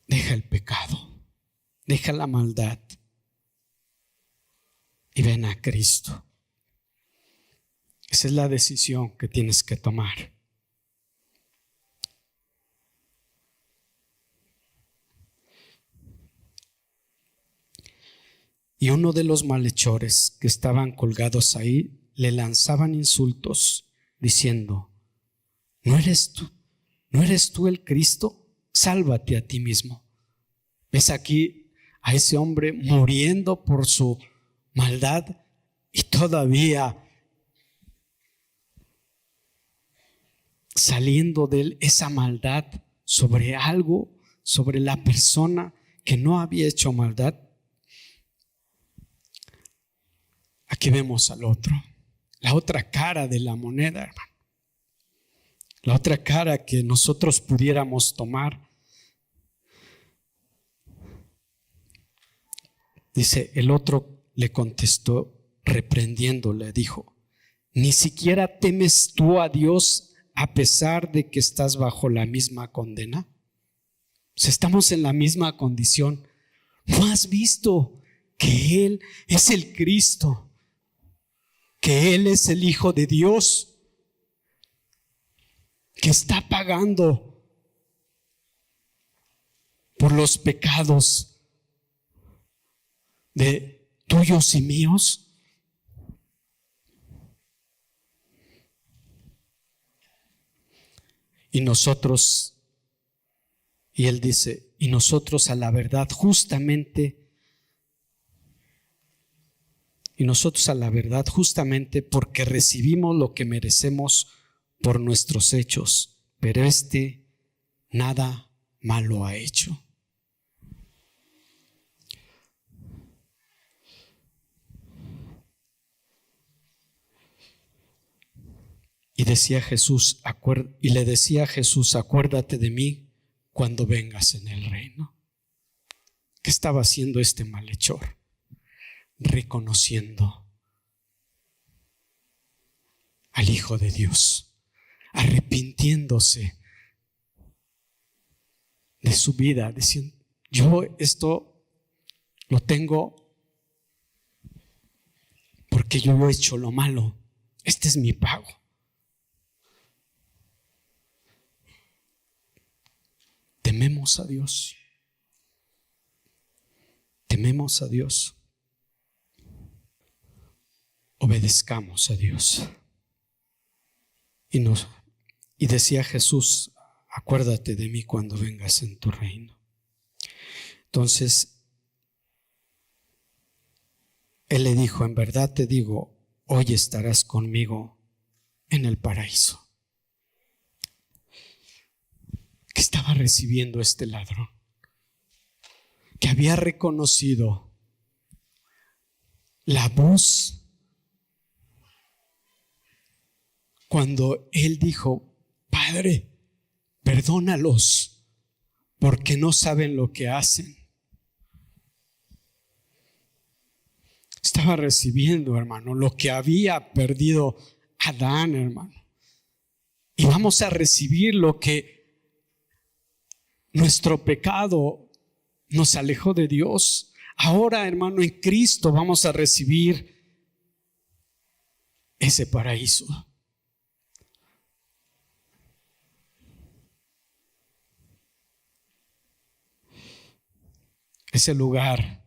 Deja el pecado, deja la maldad y ven a Cristo. Esa es la decisión que tienes que tomar. Y uno de los malhechores que estaban colgados ahí le lanzaban insultos, diciendo: ¿No eres tú el Cristo? Sálvate a ti mismo. ¿Ves aquí a ese hombre muriendo por su maldad y todavía saliendo de él esa maldad sobre algo, sobre la persona que no había hecho maldad? Aquí vemos al otro, la otra cara de la moneda, hermano. La otra cara que nosotros pudiéramos tomar. Dice, el otro le contestó reprendiéndole, dijo: ¿Ni siquiera temes tú a Dios a pesar de que estás bajo la misma condena? Si estamos en la misma condición, ¿no has visto que Él es el Cristo? Que Él es el Hijo de Dios, que está pagando por los pecados de tuyos y míos. Y nosotros, y él dice, y nosotros a la verdad justamente porque recibimos lo que merecemos por nuestros hechos, pero nada malo ha hecho. Y le decía Jesús, acuérdate de mí cuando vengas en el reino. ¿Qué estaba haciendo este malhechor? Reconociendo al Hijo de Dios, arrepintiéndose de su vida, diciendo: yo esto lo tengo porque yo he hecho lo malo, este es mi pago. Tememos a Dios. Tememos a Dios. Obedezcamos a Dios. Y decía Jesús: acuérdate de mí cuando vengas en tu reino. Entonces, Él le dijo: en verdad te digo, hoy estarás conmigo en el paraíso. ¿Qué estaba recibiendo este ladrón? Que había reconocido la voz cuando él dijo: Padre, perdónalos porque no saben lo que hacen. Estaba recibiendo, hermano, lo que había perdido Adán, hermano. Y vamos a recibir lo que nuestro pecado nos alejó de Dios. Ahora, hermano, en Cristo vamos a recibir ese paraíso. Ese lugar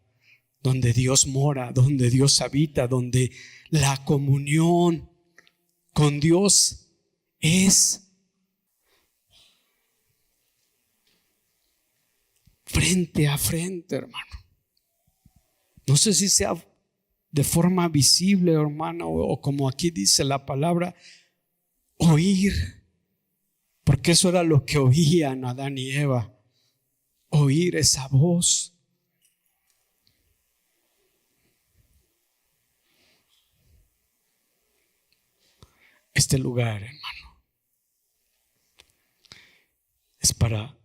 donde Dios mora, donde Dios habita, donde la comunión con Dios es frente a frente, hermano. No sé si sea de forma visible, hermano, o como aquí dice la palabra, oír, porque eso era lo que oían Adán y Eva, oír esa voz. Este lugar, hermano, es para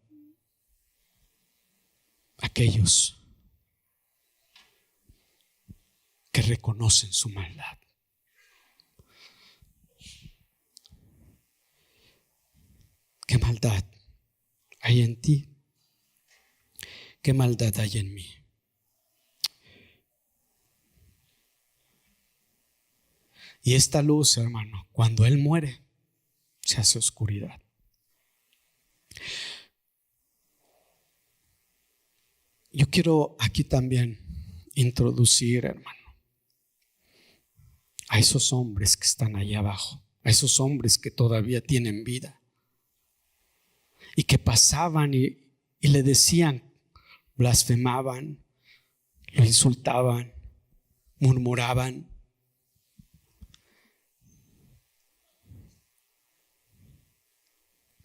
aquellos que reconocen su maldad. ¿Qué maldad hay en ti? ¿Qué maldad hay en mí? Y esta luz, hermano, cuando Él muere, se hace oscuridad. Yo quiero aquí también introducir, hermano, a esos hombres que están allá abajo, a esos hombres que todavía tienen vida y que pasaban y le decían, blasfemaban, lo insultaban, murmuraban.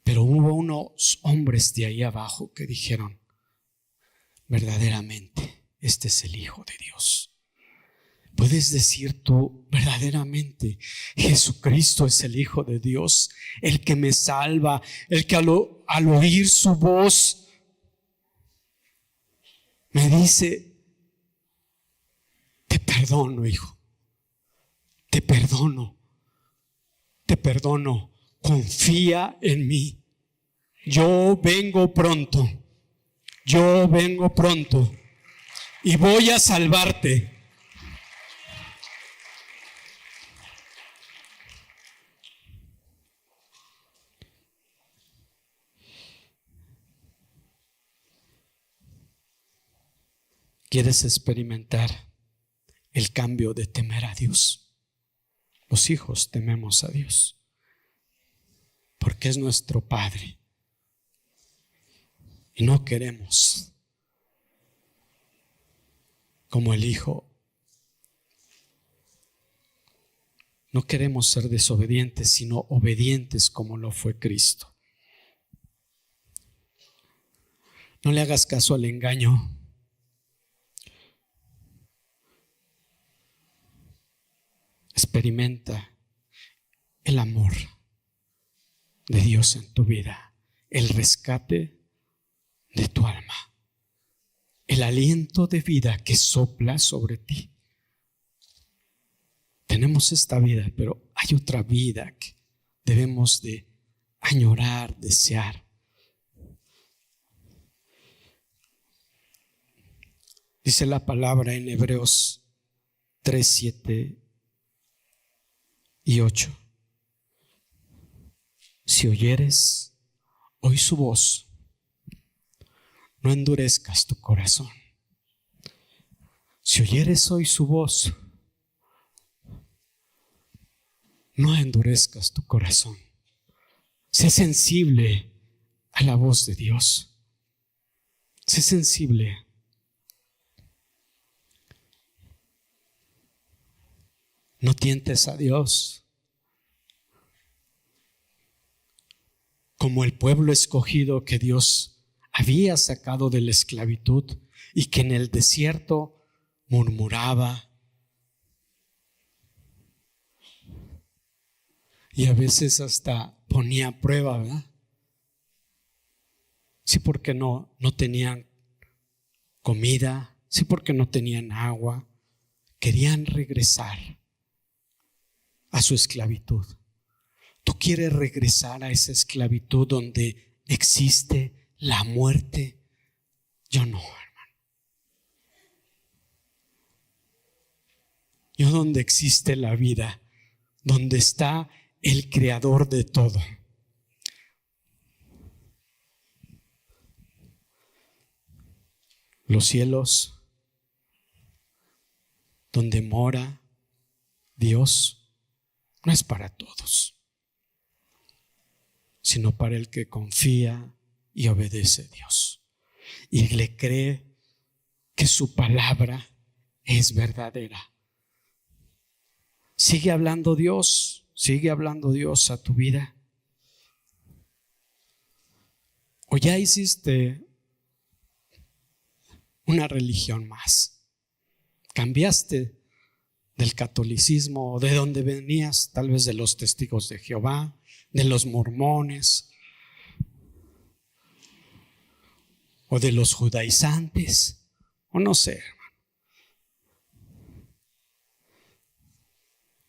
Pero hubo unos hombres de ahí abajo que dijeron, verdaderamente, este es el Hijo de Dios. ¿Puedes decir tú, verdaderamente, Jesucristo es el Hijo de Dios, el que me salva, el que al oír su voz me dice, te perdono, hijo, te perdono, confía en mí. Yo vengo pronto y voy a salvarte. ¿Quieres experimentar el cambio de temer a Dios? Los hijos tememos a Dios porque es nuestro Padre. Y no queremos, como el Hijo, no queremos ser desobedientes, sino obedientes como lo fue Cristo. No le hagas caso al engaño. Experimenta el amor de Dios en tu vida, el rescate de tu alma, el aliento de vida que sopla sobre ti. Tenemos esta vida, pero hay otra vida que debemos de añorar, desear. Dice la palabra en Hebreos 3, 7 y 8. Si oyeres hoy su voz, no endurezcas tu corazón. Si oyeres hoy su voz, no endurezcas tu corazón. Sé sensible a la voz de Dios. Sé sensible. No tientes a Dios. Como el pueblo escogido que Dios había sacado de la esclavitud y que en el desierto murmuraba y a veces hasta ponía a prueba, ¿verdad? Sí, porque no tenían comida, sí, porque no tenían agua, querían regresar a su esclavitud. ¿Tú quieres regresar a esa esclavitud donde existe la muerte? Yo no, hermano. Yo donde existe la vida, donde está el creador de todo. Los cielos, donde mora Dios, no es para todos, sino para el que confía y obedece a Dios y le cree que su palabra es verdadera. Sigue hablando Dios a tu vida. O ya hiciste una religión más, cambiaste del catolicismo o de donde venías, tal vez de los testigos de Jehová, de los mormones o de los judaizantes, o no sé, hermano.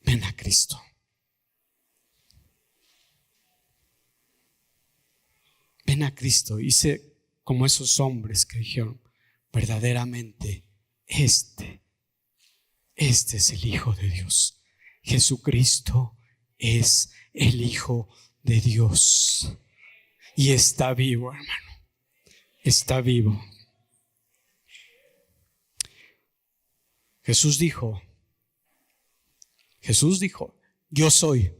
Ven a Cristo. Ven a Cristo y sé como esos hombres que dijeron, verdaderamente este es el Hijo de Dios. Jesucristo es el Hijo de Dios. Y está vivo, hermano. Está vivo. Jesús dijo, yo soy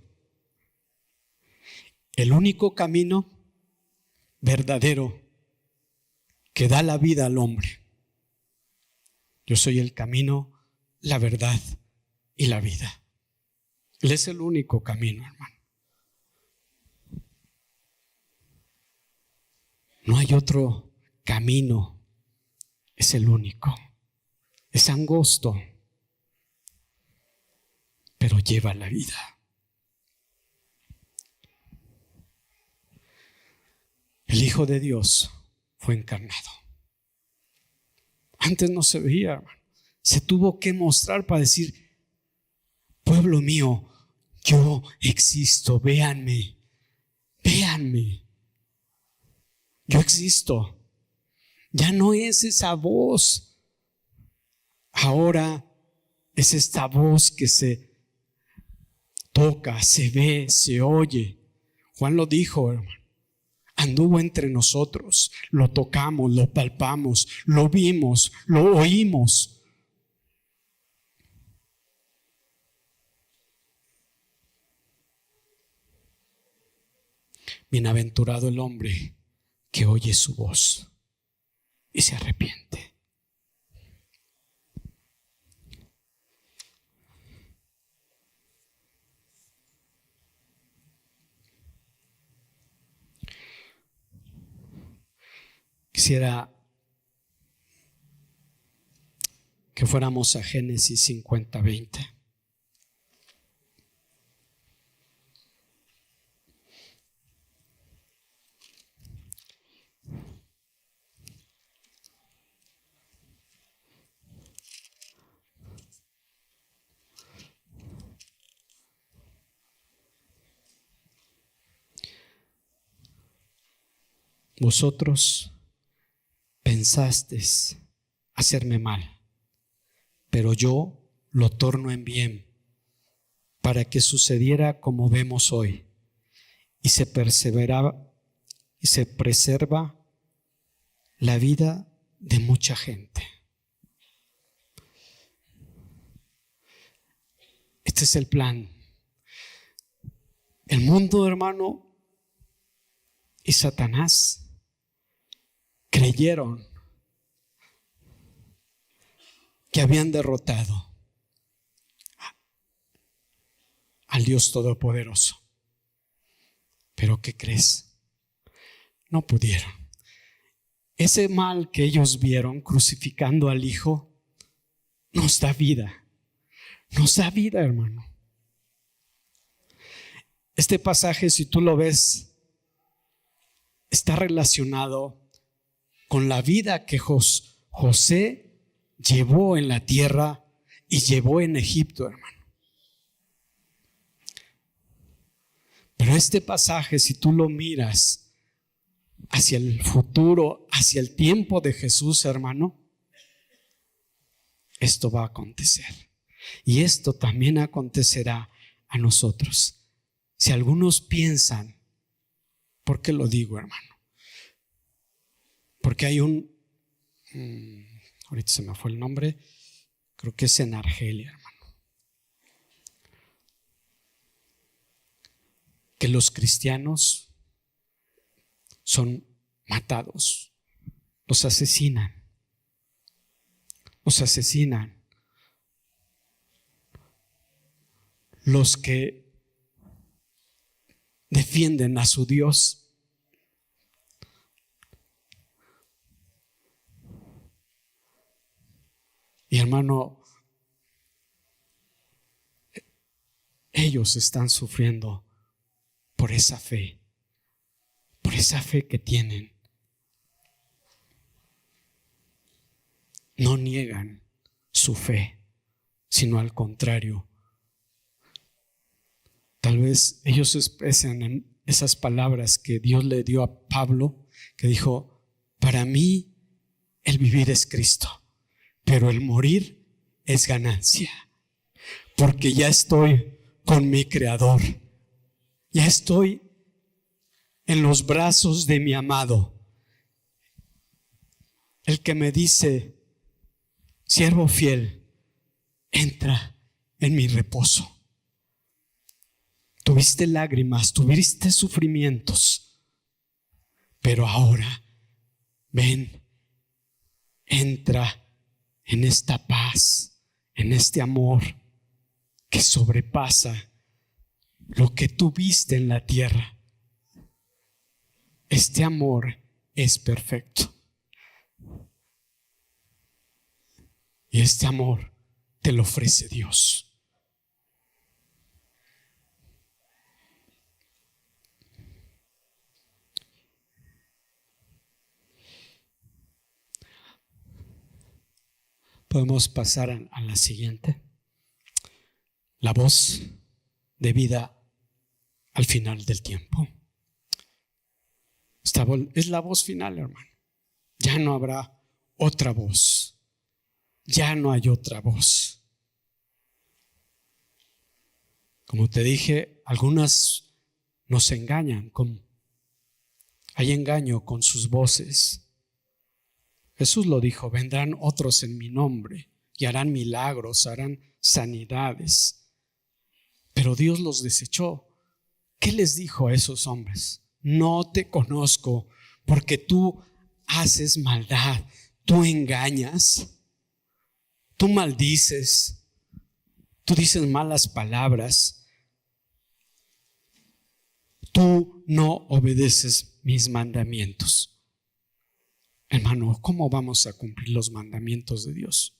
el único camino verdadero que da la vida al hombre. Yo soy el camino, la verdad y la vida. Él es el único camino, hermano. No hay otro camino. Es el único. Es angosto, pero lleva la vida. El Hijo de Dios fue encarnado. Antes no se veía, hermano. Se tuvo que mostrar para decir: pueblo mío, yo existo, véanme, véanme. Yo existo. Ya no es esa voz. Ahora es esta voz que se toca, se ve, se oye. Juan lo dijo, hermano. Anduvo entre nosotros, lo tocamos, lo palpamos, lo vimos, lo oímos. Bienaventurado el hombre que oye su voz y se arrepiente. Quisiera que fuéramos a Génesis 50:20. Vosotros pensasteis hacerme mal, pero yo lo torno en bien, para que sucediera como vemos hoy, y se preserva la vida de mucha gente. Este es el plan. El mundo, hermano, y Satanás creyeron que habían derrotado al Dios Todopoderoso. Pero ¿qué crees? No pudieron. Ese mal que ellos vieron crucificando al Hijo nos da vida. Nos da vida, hermano. Este pasaje, si tú lo ves, está relacionado con la vida que José llevó en la tierra y llevó en Egipto, hermano. Pero este pasaje, si tú lo miras hacia el futuro, hacia el tiempo de Jesús, hermano, esto va a acontecer. Y esto también acontecerá a nosotros. Si algunos piensan, ¿por qué lo digo, hermano? Porque hay ahorita se me fue el nombre, creo que es en Argelia, hermano, que los cristianos son matados, los asesinan. Los que defienden a su Dios. Y hermano, ellos están sufriendo por esa fe que tienen. No niegan su fe, sino al contrario. Tal vez ellos expresan en esas palabras que Dios le dio a Pablo, que dijo: para mí el vivir es Cristo, pero el morir es ganancia, porque ya estoy con mi Creador. Ya estoy en los brazos de mi amado, el que me dice: siervo fiel, entra en mi reposo. Tuviste lágrimas, tuviste sufrimientos, pero ahora ven, entra en esta paz, en este amor que sobrepasa lo que tú viste en la tierra. Este amor es perfecto. Y este amor te lo ofrece Dios. Podemos pasar a la siguiente. La voz de vida al final del tiempo. Esta es la voz final, hermano. Ya no habrá otra voz. Ya no hay otra voz. Como te dije, algunas nos engañan. Hay engaño con sus voces. Jesús lo dijo: vendrán otros en mi nombre y harán milagros, harán sanidades. Pero Dios los desechó. ¿Qué les dijo a esos hombres? No te conozco, porque tú haces maldad, tú engañas, tú maldices, tú dices malas palabras, tú no obedeces mis mandamientos. Hermano, ¿cómo vamos a cumplir los mandamientos de Dios?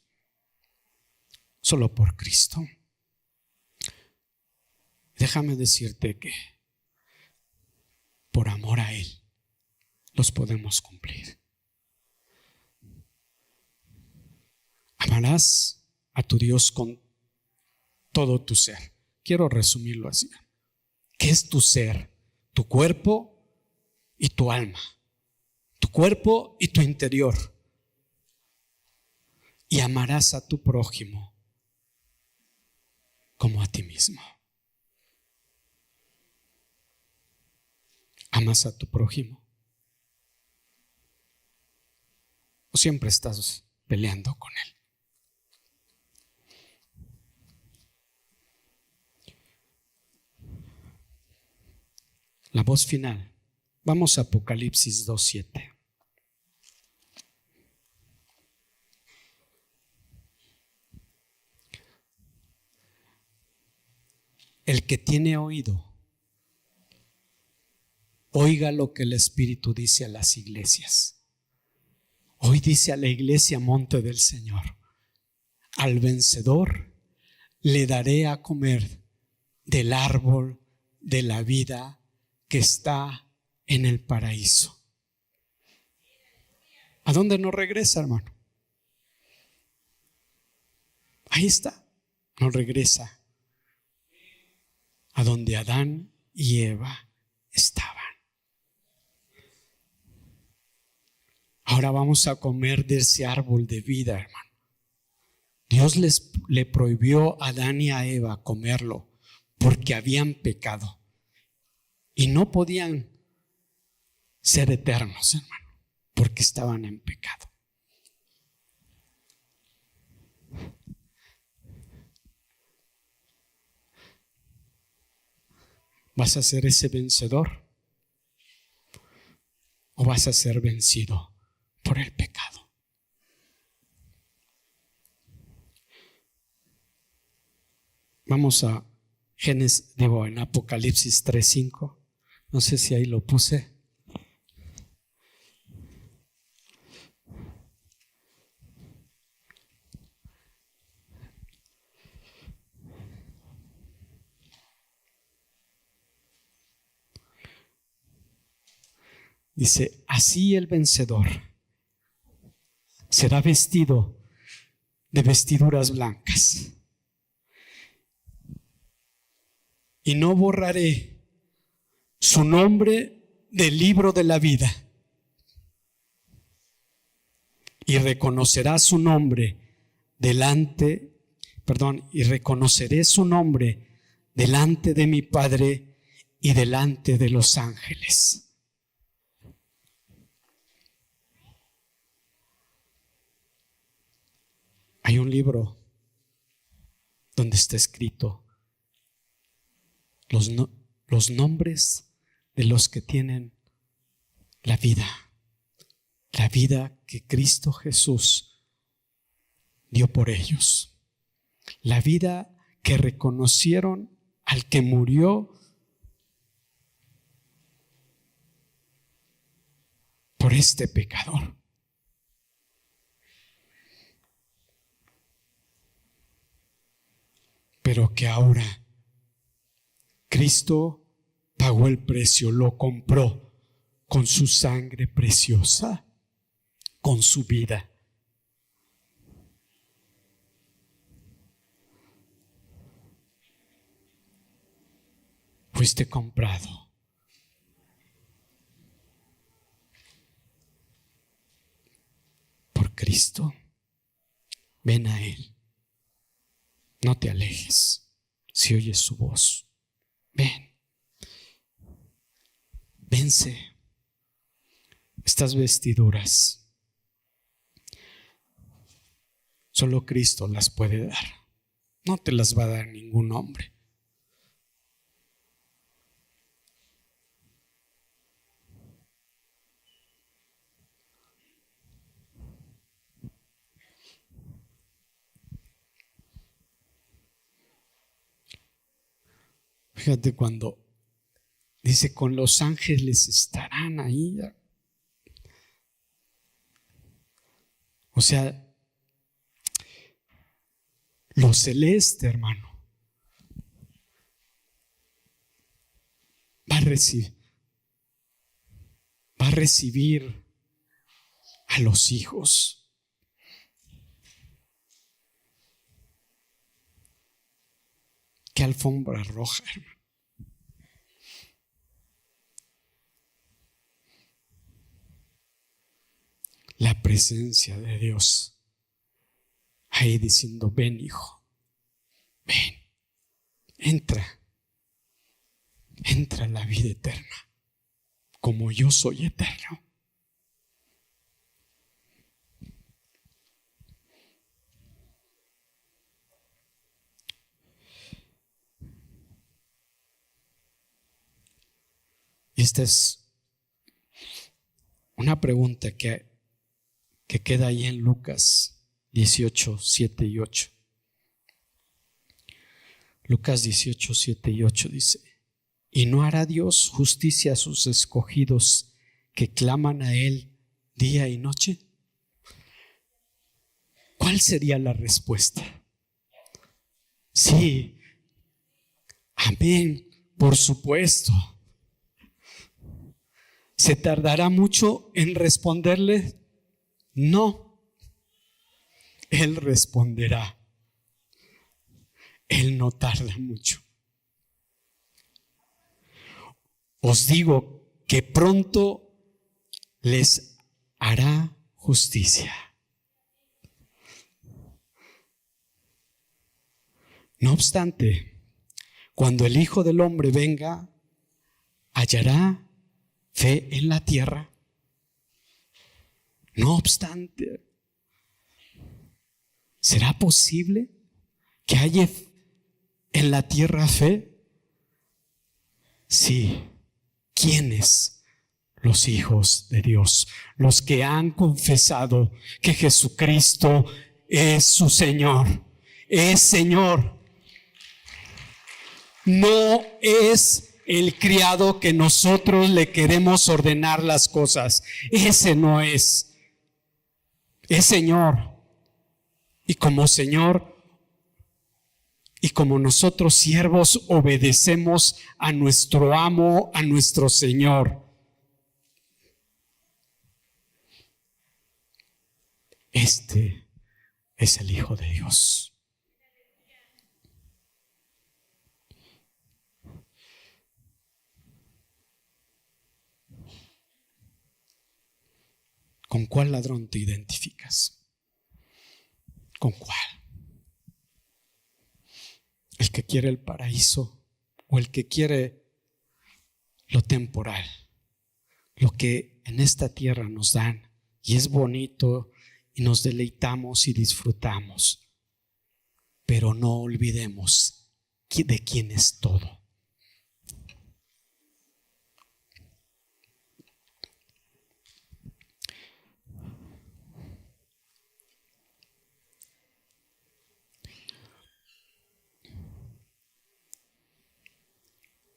Solo por Cristo. Déjame decirte que por amor a Él los podemos cumplir. Amarás a tu Dios con todo tu ser. Quiero resumirlo así. ¿Qué es tu ser? Tu cuerpo y tu alma. Tu cuerpo y tu interior. Y amarás a tu prójimo como a ti mismo. ¿Amas a tu prójimo? ¿O siempre estás peleando con él? La voz final. Vamos a Apocalipsis 2:7. El que tiene oído, oiga lo que el Espíritu dice a las iglesias. Hoy dice a la iglesia Monte del Señor: al vencedor le daré a comer del árbol de la vida que está en el paraíso. ¿A dónde nos regresa, hermano? Ahí está, nos regresa a donde Adán y Eva estaban. Ahora vamos a comer de ese árbol de vida, hermano. Dios le prohibió a Adán y a Eva comerlo porque habían pecado y no podían ser eternos, hermano, porque estaban en pecado. ¿Vas a ser ese vencedor o vas a ser vencido por el pecado? Vamos a en Apocalipsis 3:5. No sé si ahí lo puse. Dice: así el vencedor será vestido de vestiduras blancas, y no borraré su nombre del libro de la vida, y reconocerá su nombre y reconoceré su nombre delante de mi Padre y delante de los ángeles. Hay un libro donde está escrito los nombres de los que tienen la vida que Cristo Jesús dio por ellos, la vida que reconocieron al que murió por este pecador. Pero que ahora Cristo pagó el precio, lo compró con su sangre preciosa, con su vida. Fuiste comprado. Por Cristo. Ven a Él. No te alejes si oyes su voz. Ven. Vence estas vestiduras. Solo Cristo las puede dar. No te las va a dar ningún hombre. Fíjate cuando dice, con los ángeles estarán ahí. O sea, lo celeste, hermano, va a recibir a los hijos. Qué alfombra roja, hermano. La presencia de Dios ahí diciendo, ven, hijo, ven, entra en la vida eterna, como yo soy eterno. Y esta es una pregunta que queda ahí en Lucas 18, 7 y 8. Lucas 18, 7 y 8 dice, ¿y no hará Dios justicia a sus escogidos que claman a Él día y noche? ¿Cuál sería la respuesta? Sí, amén, por supuesto. ¿Se tardará mucho en responderle? No, Él responderá. Él no tarda mucho. Os digo que pronto les hará justicia. No obstante, cuando el Hijo del Hombre venga, hallará fe en la tierra. No obstante, ¿será posible que haya en la tierra fe? Sí. ¿Quiénes? Los hijos de Dios, los que han confesado que Jesucristo es su Señor, es Señor. No es el criado que nosotros le queremos ordenar las cosas. Ese no es. Es Señor. Y como Señor, y como nosotros siervos obedecemos a nuestro amo, a nuestro Señor. Este es el Hijo de Dios. ¿Con cuál ladrón te identificas? ¿Con cuál? ¿El que quiere el paraíso o el que quiere lo temporal, lo que en esta tierra nos dan, y es bonito y nos deleitamos y disfrutamos, pero no olvidemos de quién es todo.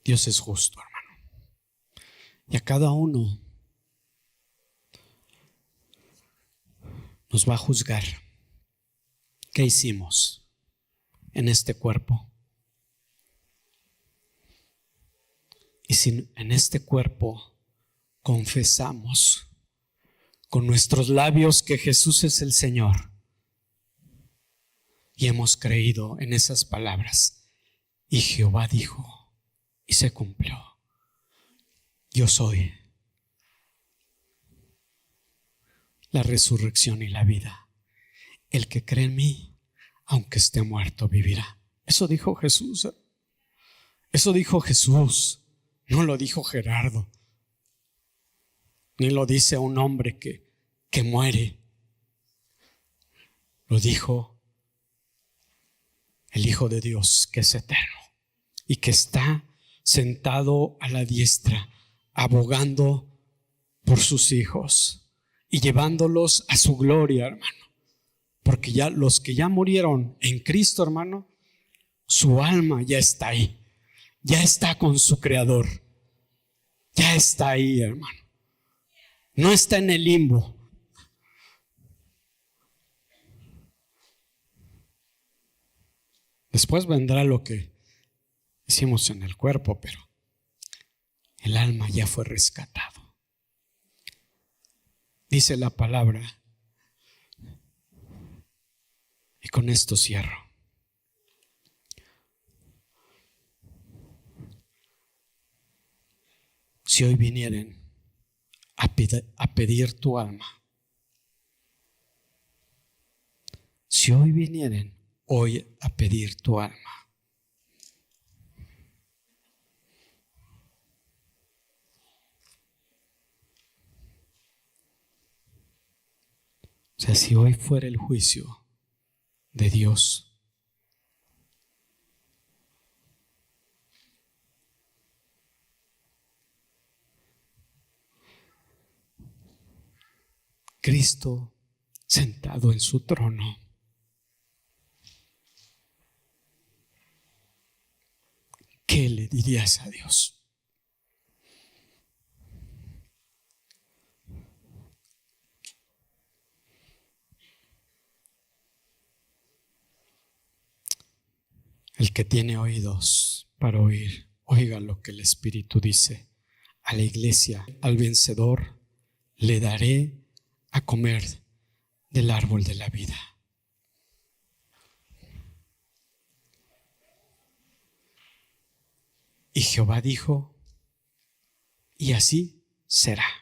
Dios es justo, hermano, y a cada uno nos va a juzgar qué hicimos en este cuerpo. Y si en este cuerpo confesamos con nuestros labios que Jesús es el Señor y hemos creído en esas palabras, y Jehová dijo y se cumplió: yo soy la resurrección y la vida. El que cree en mí, aunque esté muerto, vivirá. Eso dijo Jesús. Eso dijo Jesús. No lo dijo Gerardo. Ni lo dice un hombre que muere. Lo dijo el Hijo de Dios, que es eterno y que está sentado a la diestra, abogando por sus hijos y llevándolos a su gloria, hermano. Porque ya los que ya murieron en Cristo, hermano, su alma ya está ahí, ya está con su Creador, ya está ahí, hermano. No está en el limbo. Después vendrá lo que hicimos en el cuerpo, pero el alma ya fue rescatado. Dice la palabra, y con esto cierro: si hoy vinieren a pedir tu alma, si hoy vinieren hoy a pedir tu alma, o sea, si hoy fuera el juicio de Dios, Cristo sentado en su trono, ¿qué le dirías a Dios? El que tiene oídos para oír, oiga lo que el Espíritu dice a la iglesia. Al vencedor le daré a comer del árbol de la vida. Y Jehová dijo, y así será.